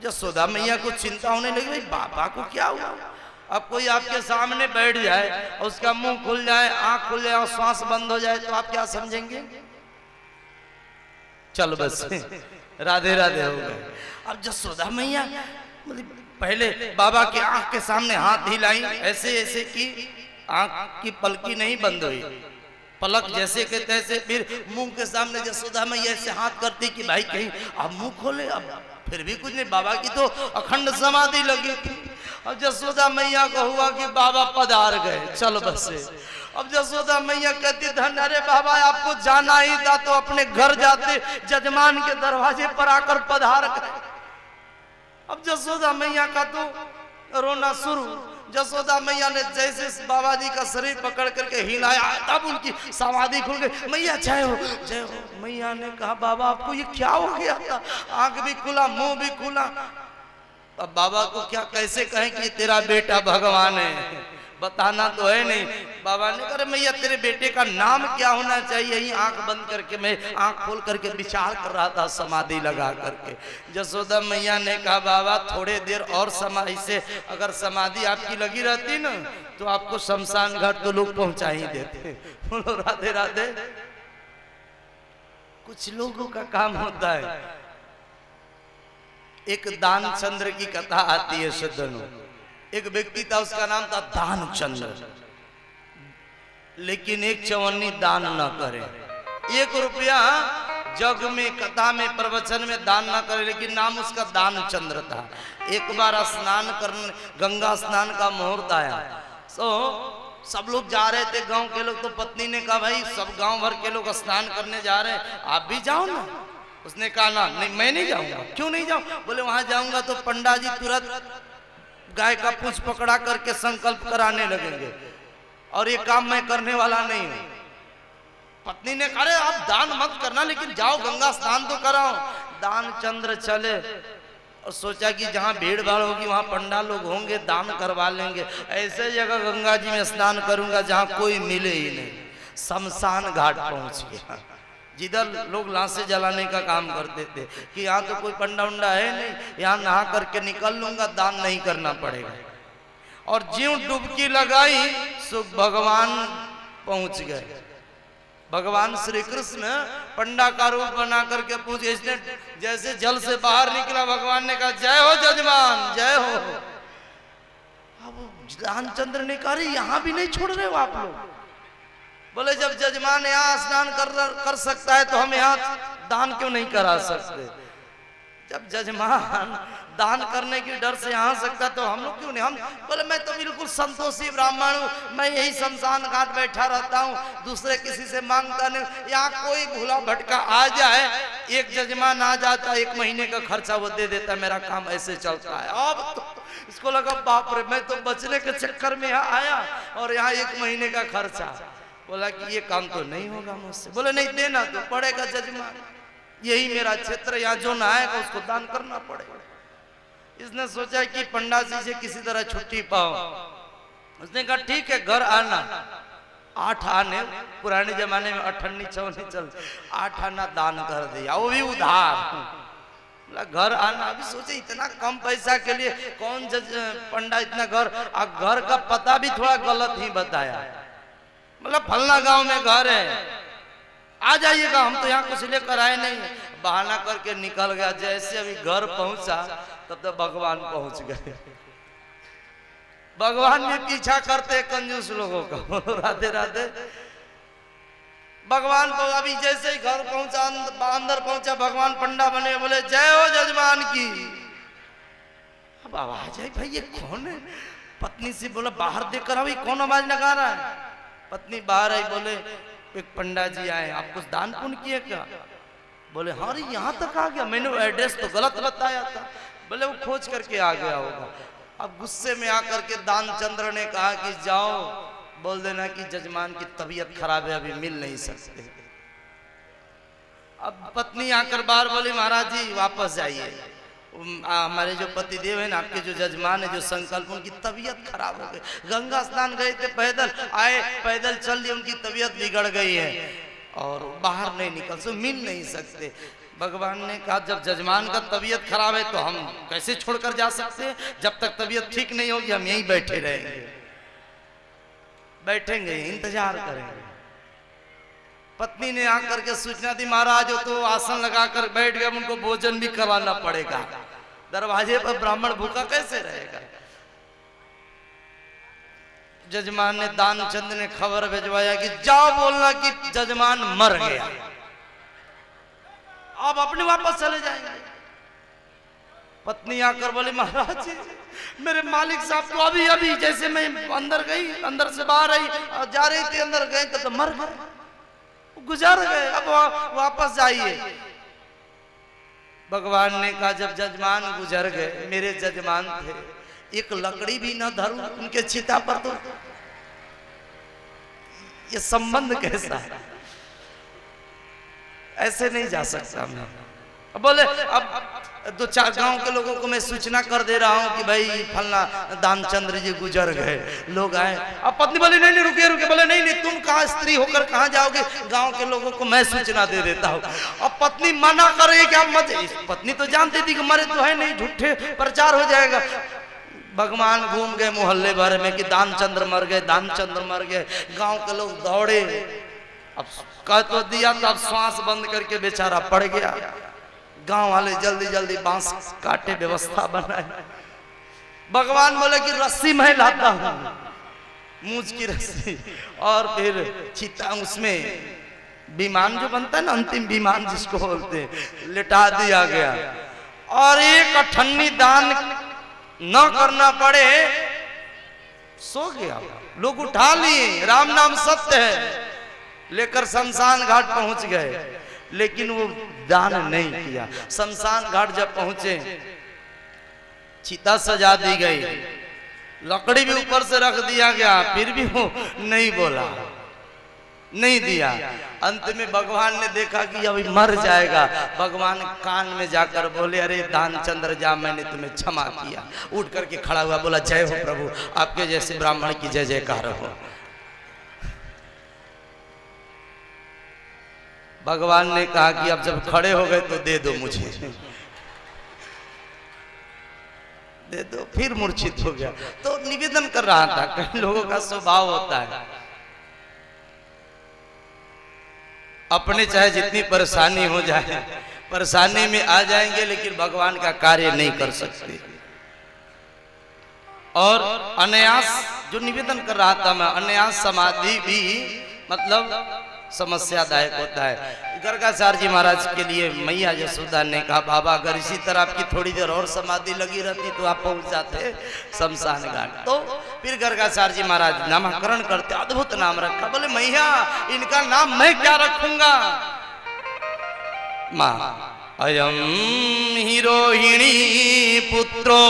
S4: यशोदा मैया को चिंता होने लगी, भाई बाबा को क्या हुआ। अब कोई आपके सामने बैठ जाए और उसका मुंह खुल जाए, आंख खुल जाए और श्वास बंद हो जाए तो आप क्या समझेंगे? चल बस राधे राधे हो गए। अब यशोदा मैया पहले बाबा के आंख के सामने हाथ हिलाई, ऐसे ऐसे की, आंख की पलकी नहीं बंद हुई, पलक जैसे के तैसे। फिर मुंह के सामने यशोदा मैया ऐसे हाथ करती कि भाई कहीं अब मुंह खोले, अब फिर भी कुछ नहीं। बाबा की तो अखंड समाधि लगी थी। अब यशोदा मैया को हुआ कि बाबा पधार गए, चल बस। अब यशोदा मैया कहती धन, अरे बाबा आपको जाना ही था तो अपने घर जाते, जजमान के दरवाजे पर आकर पधार गए। अब यशोदा मैया का तो रोना शुरू। यशोदा मैया ने जैसे बाबा जी का शरीर पकड़ करके हिलाया, तब उनकी समाधि खुल गई। मैया जय हो, जय हो। मैया ने कहा बाबा आपको ये क्या हो गया था? आंख भी खुला, मुंह भी खुला। अब बाबा को क्या कैसे कहें कि तेरा बेटा भगवान है, बताना तो है नहीं। बाबा ने कहा मैया तेरे बेटे का नाम क्या होना चाहिए? यही आंख बंद करके मैं आंख खोल करके विचार कर रहा था समाधि लगा करके। यशोदा मैया ने कहा बाबा थोड़े देर और समाधि से, अगर समाधि आपकी लगी रहती ना तो आपको शमशान घाट तो लोग पहुंचा ही देते। बोलो राधे राधे। कुछ लोगों का काम होता है। एक दानचंद्र की कथा आती है सज्जनों। एक व्यक्ति था, उसका नाम था दानचंद्र, लेकिन एक चवन्नी दान न करे। 1 रुपया जग में, कथा में, प्रवचन में दान न करे, लेकिन नाम उसका दानचंद्र था। एक बार स्नान करने, गंगा स्नान का मुहूर्त आया, तो सब लोग जा रहे थे, गांव के लोग। तो पत्नी ने कहा भाई सब गांव भर के लोग स्नान करने जा रहे हैं, आप भी जाओ ना। उसने कहा ना, नहीं मैं नहीं जाऊंगा। क्यों नहीं जाऊं? बोले वहां जाऊंगा तो पंडा जी तुरंत गाय का पूंछ पकड़ा करके संकल्प कराने लगेंगे और ये काम मैं करने वाला नहीं हूं। पत्नी ने कहा आप दान मत करना, लेकिन जाओ गंगा स्नान तो कराओ। दानचंद्र चले और सोचा कि जहां भीड़ भाड़ होगी वहां पंडा लोग होंगे, दान करवा लेंगे। ऐसे जगह गंगा जी में स्नान करूंगा जहां कोई मिले ही नहीं। शमशान घाट पहुंच गया, जिधर लोग लाशें जलाने का काम करते थे, कि यहाँ तो कोई पंडा उंडा है नहीं, यहाँ नहा करके निकल लूंगा, दान नहीं करना पड़ेगा। और ज्यों डुबकी लगाई सो भगवान पहुंच गए। भगवान श्री कृष्ण पंडा का रूप बना करके पूछे। इसने जैसे जल से बाहर निकला, भगवान ने कहा जय हो जजमान, जय हो। अब रामचंद्र ने कहा यहाँ भी नहीं छोड़ रहे हो आप लोग? बोले जब जजमान यहाँ स्नान कर सकता है तो हम यहाँ दान क्यों नहीं करा सकते? जब जजमान दान करने की डर से यहाँ सकता तो हम लोग क्यों नहीं? हम बोले मैं तो बिल्कुल संतोषी ब्राह्मण हूँ, मैं यही शमशान घाट बैठा रहता हूँ, दूसरे किसी से मांगता नहीं। यहाँ कोई भूला भटका आ जाए, एक जजमान आ जाता, 1 महीने का खर्चा वो दे देता, मेरा काम ऐसे चलता है। अब तो इसको लगा बाप रे, मैं तो बचने के चक्कर में यहाँ आया और यहाँ 1 महीने का खर्चा। बोला कि ये काम तो नहीं होगा मुझसे। बोले नहीं, देना तो पड़ेगा जजमान, यही मेरा क्षेत्र, यहाँ जो ना आएगा उसको दान करना पड़ेगा। इसने सोचा कि पंडा जी से किसी तरह छुट्टी पाओ। उसने कहा ठीक है घर आना। 8 आने, पुराने जमाने में 8 चौनी चल, 8 आना दान कर दिया, वो भी उधार। बोला घर आना। अभी सोचे इतना कम पैसा के लिए कौन पंडा इतना घर का पता भी थोड़ा गलत ही बताया। मतलब फलना गांव में घर है, आ जाइएगा, हम तो यहाँ कुछ लेकर आए नहीं। बहाना करके निकल गया। जैसे अभी घर पहुंचा तब तो भगवान पहुंच गए। भगवान भी पीछा करते कंजूस लोगों का। राधे राधे। भगवान को अभी जैसे ही घर पहुंचा, अंदर पहुंचा, भगवान पंडा बने, बोले जय हो जजमान की। अब आवाज आई, भाई ये कौन है? पत्नी से बोला बाहर देखकर आओ, कौन आवाज लगा रहा है? पत्नी बाहर आई, बोले एक पंडा जी आए, आप कुछ दान पुण्य किए क्या? बोले हाँ अरे यहाँ तक आ गया, मैंने एड्रेस तो गलत बताया था। बोले वो खोज करके आ गया होगा। अब गुस्से में आकर के दानचंद्र ने कहा कि जाओ बोल देना कि जजमान की तबीयत खराब है, अभी मिल नहीं सकते। अब पत्नी आकर बार बोली महाराज जी वापस जाइए, हमारे जो पतिदेव है ना, आपके जो जजमान है, जो संकल्प, उनकी तबीयत खराब हो गई। गंगा स्नान गए थे, पैदल आए, पैदल चल लिए, उनकी तबीयत बिगड़ गई है और बाहर नहीं निकल सो, मिल नहीं सकते। भगवान ने कहा जब जजमान का तबीयत खराब है तो हम कैसे छोड़कर जा सकते हैं, जब तक तबीयत ठीक नहीं होगी हम यहीं बैठे रहेंगे, बैठेंगे, इंतजार करेंगे। पत्नी ने आकर के सूचना दी महाराज हो तो आसन लगाकर बैठ गए, उनको भोजन भी करवाना पड़ेगा, दरवाजे पर ब्राह्मण भूखा कैसे रहेगा। जजमान ने दानचंद ने खबर भिजवाया कि जाओ बोलना कि जजमान मर गया, आप अपने वापस चले जाएंगे। पत्नी आकर बोली महाराज जी मेरे मालिक साहब तो अभी अभी जैसे मैं अंदर गई, अंदर से बाहर आई, जा रही थी, अंदर गए तो मर गए, गुजर गए, अब वापस जाइए। भगवान ने कहा जब जजमान गुजर गए, मेरे जजमान थे, एक लकड़ी भी ना धरूं उनके चिता पर, तो ये संबंध कैसा है, ऐसे नहीं जा सकता मैं। अब बोले अब 2-4 गांव के लोगों को मैं सूचना कर दे रहा हूं कि भाई फलना दानचंद्र जी गुजर गए, लोग आए। अब पत्नी बोली नहीं नहीं रुके रुके, बोले नहीं नहीं तुम कहां स्त्री होकर कहां जाओगे, गांव के लोगों को मैं सूचना दे देता हूं। अब पत्नी मना करे क्या मत, पत्नी तो जानती थी कि मरे तो है नहीं, झूठे प्रचार हो जाएगा। भगवान घूम गए मोहल्ले भर में कि दानचंद्र मर गए, दानचंद्र मर गए। गांव के लोग दौड़े, अब कह तो दिया तो अब श्वास बंद करके बेचारा पड़ गया। गांव वाले जल्दी जल्दी बांस काटे, व्यवस्था बनाए। भगवान बोले कि रस्सी मैं लाता हूं, मूंछ की रस्सी, और फिर चिता उसमें विमान जो बनता है ना, अंतिम विमान जिसको बोलते हैं, लिटा दिया गया। और एक अठन्नी दान न करना पड़े, सो गया। लोग उठा लिए, राम नाम सत्य है, लेकर शमशान घाट पहुंच गए, लेकिन वो दान नहीं किया। शमशान घाट जब पहुंचे, चिता सजा दी गई, लकड़ी भी ऊपर से रख दिया गया, फिर भी वो नहीं बोला, नहीं दिया। अंत में भगवान ने देखा कि अभी मर जाएगा। भगवान कान में जाकर बोले अरे दानचंद्र जा, मैंने तुम्हें क्षमा किया। उठ करके खड़ा हुआ, बोला जय हो प्रभु, आपके जैसे ब्राह्मण की जय जयकार हो। भगवान ने कहा कि अब जब खड़े हो गए तो दे दो मुझे, दे दो। फिर मूर्छित हो गया। तो निवेदन कर रहा था, कई लोगों का स्वभाव होता है अपने चाहे जितनी परेशानी हो जाए, परेशानी में आ जाएंगे लेकिन भगवान का कार्य नहीं कर सकते। और अनायास जो निवेदन कर रहा था मैं, अनायास समाधि भी मतलब समस्यादायक होता है। गर्गाचार्य जी महाराज के लिए मैया यशोदा ने कहा बाबा अगर इसी तरह आपकी थोड़ी देर और समाधि लगी रहती तो आप पहुंच जाते शमशान घाट। तो फिर गर्गाचार्य जी महाराज नामकरण करते, अद्भुत नाम रखा। बोले मैया इनका नाम मैं क्या रखूंगा। माँ अयम ही रोहिणी पुत्रो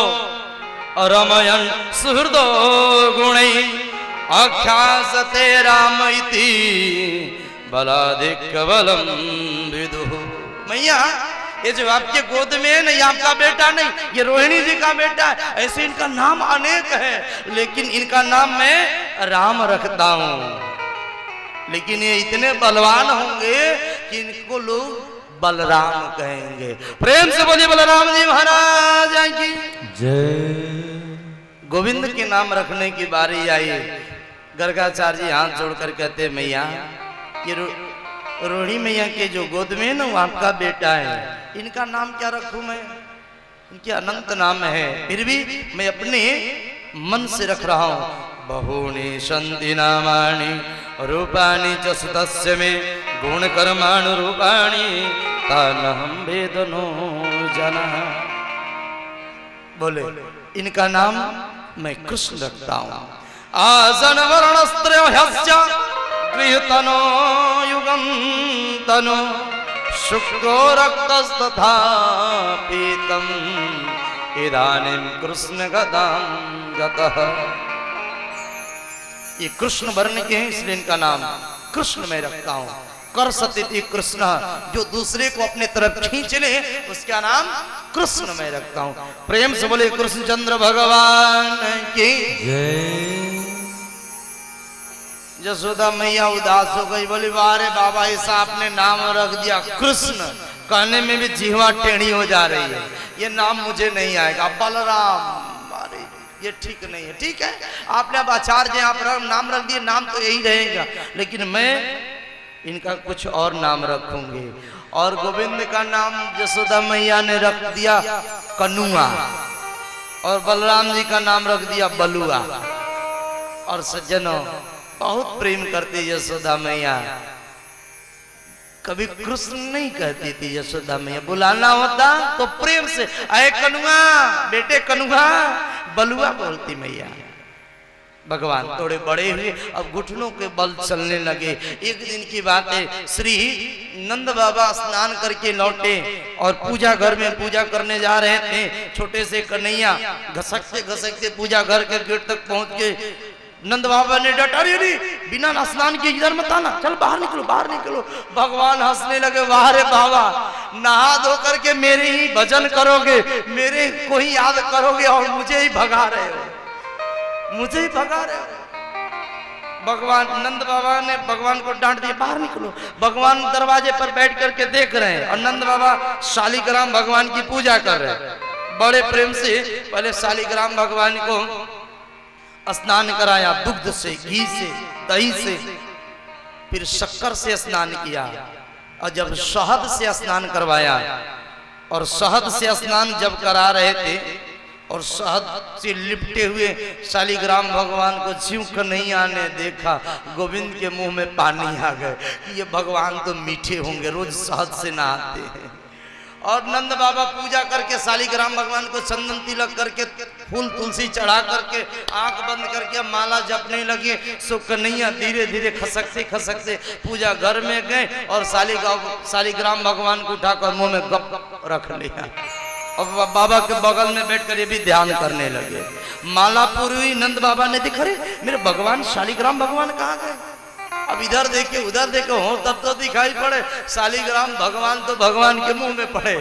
S4: रमयन सुहृदो गुणै आख्यासते राम इति बलाधिक बलम विदुः। मैया ये जो आपके गोद में है ना, ये आपका बेटा नहीं, ये रोहिणी जी का बेटा है। ऐसे इनका नाम अनेक है, लेकिन इनका नाम मैं राम रखता हूं। लेकिन ये इतने बलवान होंगे कि इनको लोग बलराम कहेंगे। प्रेम से बोलिए बलराम जी महाराज की
S1: जय।
S4: गोविंद के नाम रखने की बारी आई। गर्गाचार्य जी हाथ जोड़कर कहते मैया ये रोहिणी मैया के जो गोद में ना वो आपका बेटा है, इनका नाम क्या रखूं मैं। इनके अनंत नाम है, फिर भी मैं अपने मन से रख रहा हूं। बहूनि सन्ति नामानि रूपाणि च सुतस्य मे गुण कर्माणि रूपाणि तानहं वेदनो जनः। बोले इनका नाम मैं कृष्ण रखता हूं। आसन वर्णस्त्रयश्च गृहतनो युगं तनु शुक्रो रक्तस्तथा पीतम इदानीं कृष्ण गदां गतः। ये कृष्ण वर्ण के हैं इसलिए इनका नाम कृष्ण मैं रखता हूं। कर सती कृष्ण, जो दूसरे को अपने तरफ खींच ले उसका नाम कृष्ण मैं रखता हूं। प्रेम से बोले कृष्णचंद्र भगवान की
S1: जय।
S4: यशोदा मैया उदास हो गई, बोली वारे बाबा ऐसा आपने नाम रख दिया कृष्ण, कहने में भी जीवा टेढ़ी हो जा रही है, ये नाम मुझे नहीं आएगा। बलराम, अरे ये ठीक नहीं है। ठीक है आपने अब आचार्य आप नाम रख दिए, नाम तो यही रहेगा, लेकिन मैं इनका कुछ और नाम रखूंगी। और गोविंद का नाम यशोदा मैया ने रख दिया कनुआ, और बलराम जी का नाम रख दिया बलुआ। और सज्जनों बहुत प्रेम करती यशोदा मैया, कभी कृष्ण नहीं कहती थी यशोदा मैया। बुलाना होता तो प्रेम से अरे कनुआ, बेटे कनुआ, बलुआ बोलती मैया। भगवान थोड़े बड़े हुए, अब घुटनों के बल चलने लगे। एक दिन की बात है, श्री नंद बाबा स्नान करके लौटे और पूजा घर में पूजा करने जा रहे थे। छोटे से कन्हैया घसकते घसकते पूजा घर के गेट तक पहुंच के नंद बाबा ने डटा, अरे बिना स्नान के इधर मत आना, चल बाहर निकलो बाहर निकलो। भगवान हंसने लगे, वाह रे बाबा, नहा धो करके मेरे ही भजन करोगे, मेरे को ही याद करोगे और मुझे ही भगा रहे हो, मुझे ही भगा रहे हो। भगवान नंद बाबा ने भगवान को डांट दिया, बाहर निकलो। भगवान दरवाजे पर बैठ करके देख रहे हैं और नंद बाबा शालिग्राम भगवान की पूजा कर रहे हैं। बड़े प्रेम से पहले शालिग्राम भगवान को स्नान कराया, दुग्ध से, घी से, दही से, फिर शक्कर से स्नान किया। और जब शहद से स्नान करवाया, और शहद से स्नान जब करा रहे थे और शहद से लिपटे हुए शालिग्राम भगवान को झिंक नहीं आने देखा, गोविंद के मुंह में पानी आ गए। ये भगवान तो मीठे होंगे, रोज शहद से नहाते हैं। और नंद बाबा पूजा करके शालिग्राम भगवान को चंदन तिलक करके फूल तुलसी चढ़ा करके आंख बंद करके माला जपने लगे। सो कन्हैया धीरे धीरे खसकते खसकते पूजा घर में गए और शालिग्राम भगवान को उठाकर मुंह में गप रख लिया और बाबा के बगल में बैठकर ये भी ध्यान करने लगे। माला पूरी हुई, नंद बाबा ने देखा रे मेरे भगवान शालिग्राम भगवान कहाँ गए। अब इधर देखे उधर देखे हो तब तो दिखाई पड़े, शालिग्राम भगवान तो भगवान के मुंह में पड़े।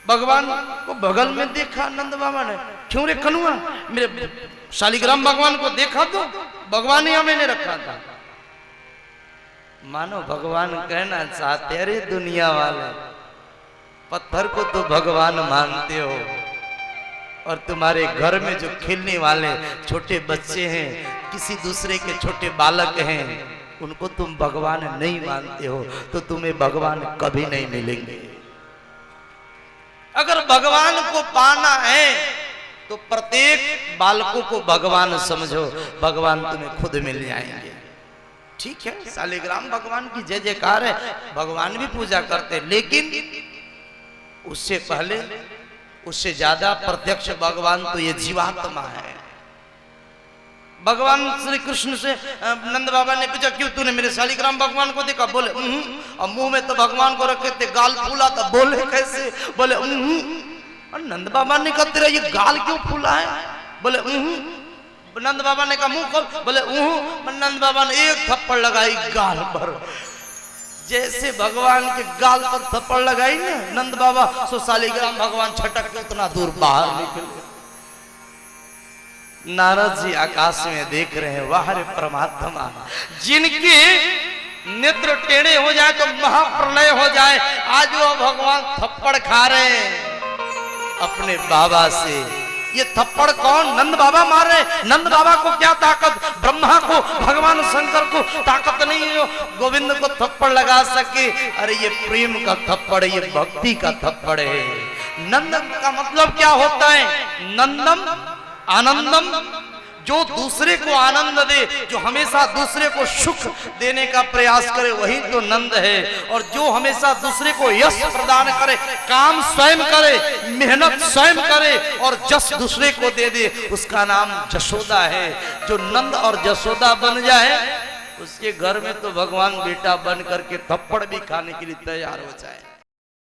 S4: भगवान को बगल में देखा नंद बाबा ने, क्यों रे कनुआ, मेरे शालिग्राम भगवान को देखा तो भगवान ही हमें ने रखा था। मानो भगवान कहना चाहते, अरे दुनिया वाले, पत्थर को तो भगवान मानते हो और तुम्हारे घर में जो खेलने वाले छोटे बच्चे हैं, किसी दूसरे के छोटे बालक हैं, उनको तुम भगवान नहीं मानते हो तो तुम्हें भगवान कभी नहीं मिलेंगे। अगर भगवान को पाना है तो प्रत्येक बालकों को भगवान समझो, भगवान तुम्हें खुद मिल जाएंगे। ठीक है, शालिग्राम भगवान की जय जयकार है, भगवान भी पूजा करते, लेकिन उससे पहले उससे ज्यादा प्रत्यक्ष भगवान तो ये जीवात्मा है। भगवान श्री कृष्ण से नंद बाबा ने पूछा, क्यों तूने मेरे शालिग्राम भगवान को देखा। बोले और मुंह में तो भगवान को रखे थे, गाल फूला था, बोले कैसे। बोले और नंद बाबा ने कहा तेरा ये गाल क्यों फूला है। बोले नंद बाबा ने कहा मुंह खोल। बोले नंद बाबा ने एक थप्पड़ लगाई गाल पर, जैसे भगवान के गाल पर थप्पड़ लगाई ना नंद बाबा, सो शालिग्राम भगवान छटक के उतना दूर बाहर निकले। नारद जी आकाश में देख रहे हैं, वाह रे परमात्मा, जिनके नेत्र टेढ़े हो जाए तो महाप्रलय हो जाए, आज वो भगवान थप्पड़ खा रहे हैं अपने बाबा से। ये थप्पड़ कौन, नंद बाबा मार रहे। नंद बाबा को क्या ताकत, ब्रह्मा को भगवान शंकर को ताकत नहीं है जो गोविंद को थप्पड़ लगा सके। अरे ये प्रेम का थप्पड़, ये भक्ति का थप्पड़ है। नंदन का मतलब क्या होता है, नंदम आनंदम, जो दूसरे को आनंद दे, जो हमेशा दूसरे को सुख देने का प्रयास करे, वही तो नंद है। और जो हमेशा दूसरे को यश प्रदान करे, काम स्वयं करे, मेहनत स्वयं करे और जस दूसरे को दे दे, उसका नाम जशोदा है। जो नंद और जशोदा बन जाए उसके घर में तो भगवान बेटा बन करके थप्पड़ भी खाने के लिए तैयार हो जाए।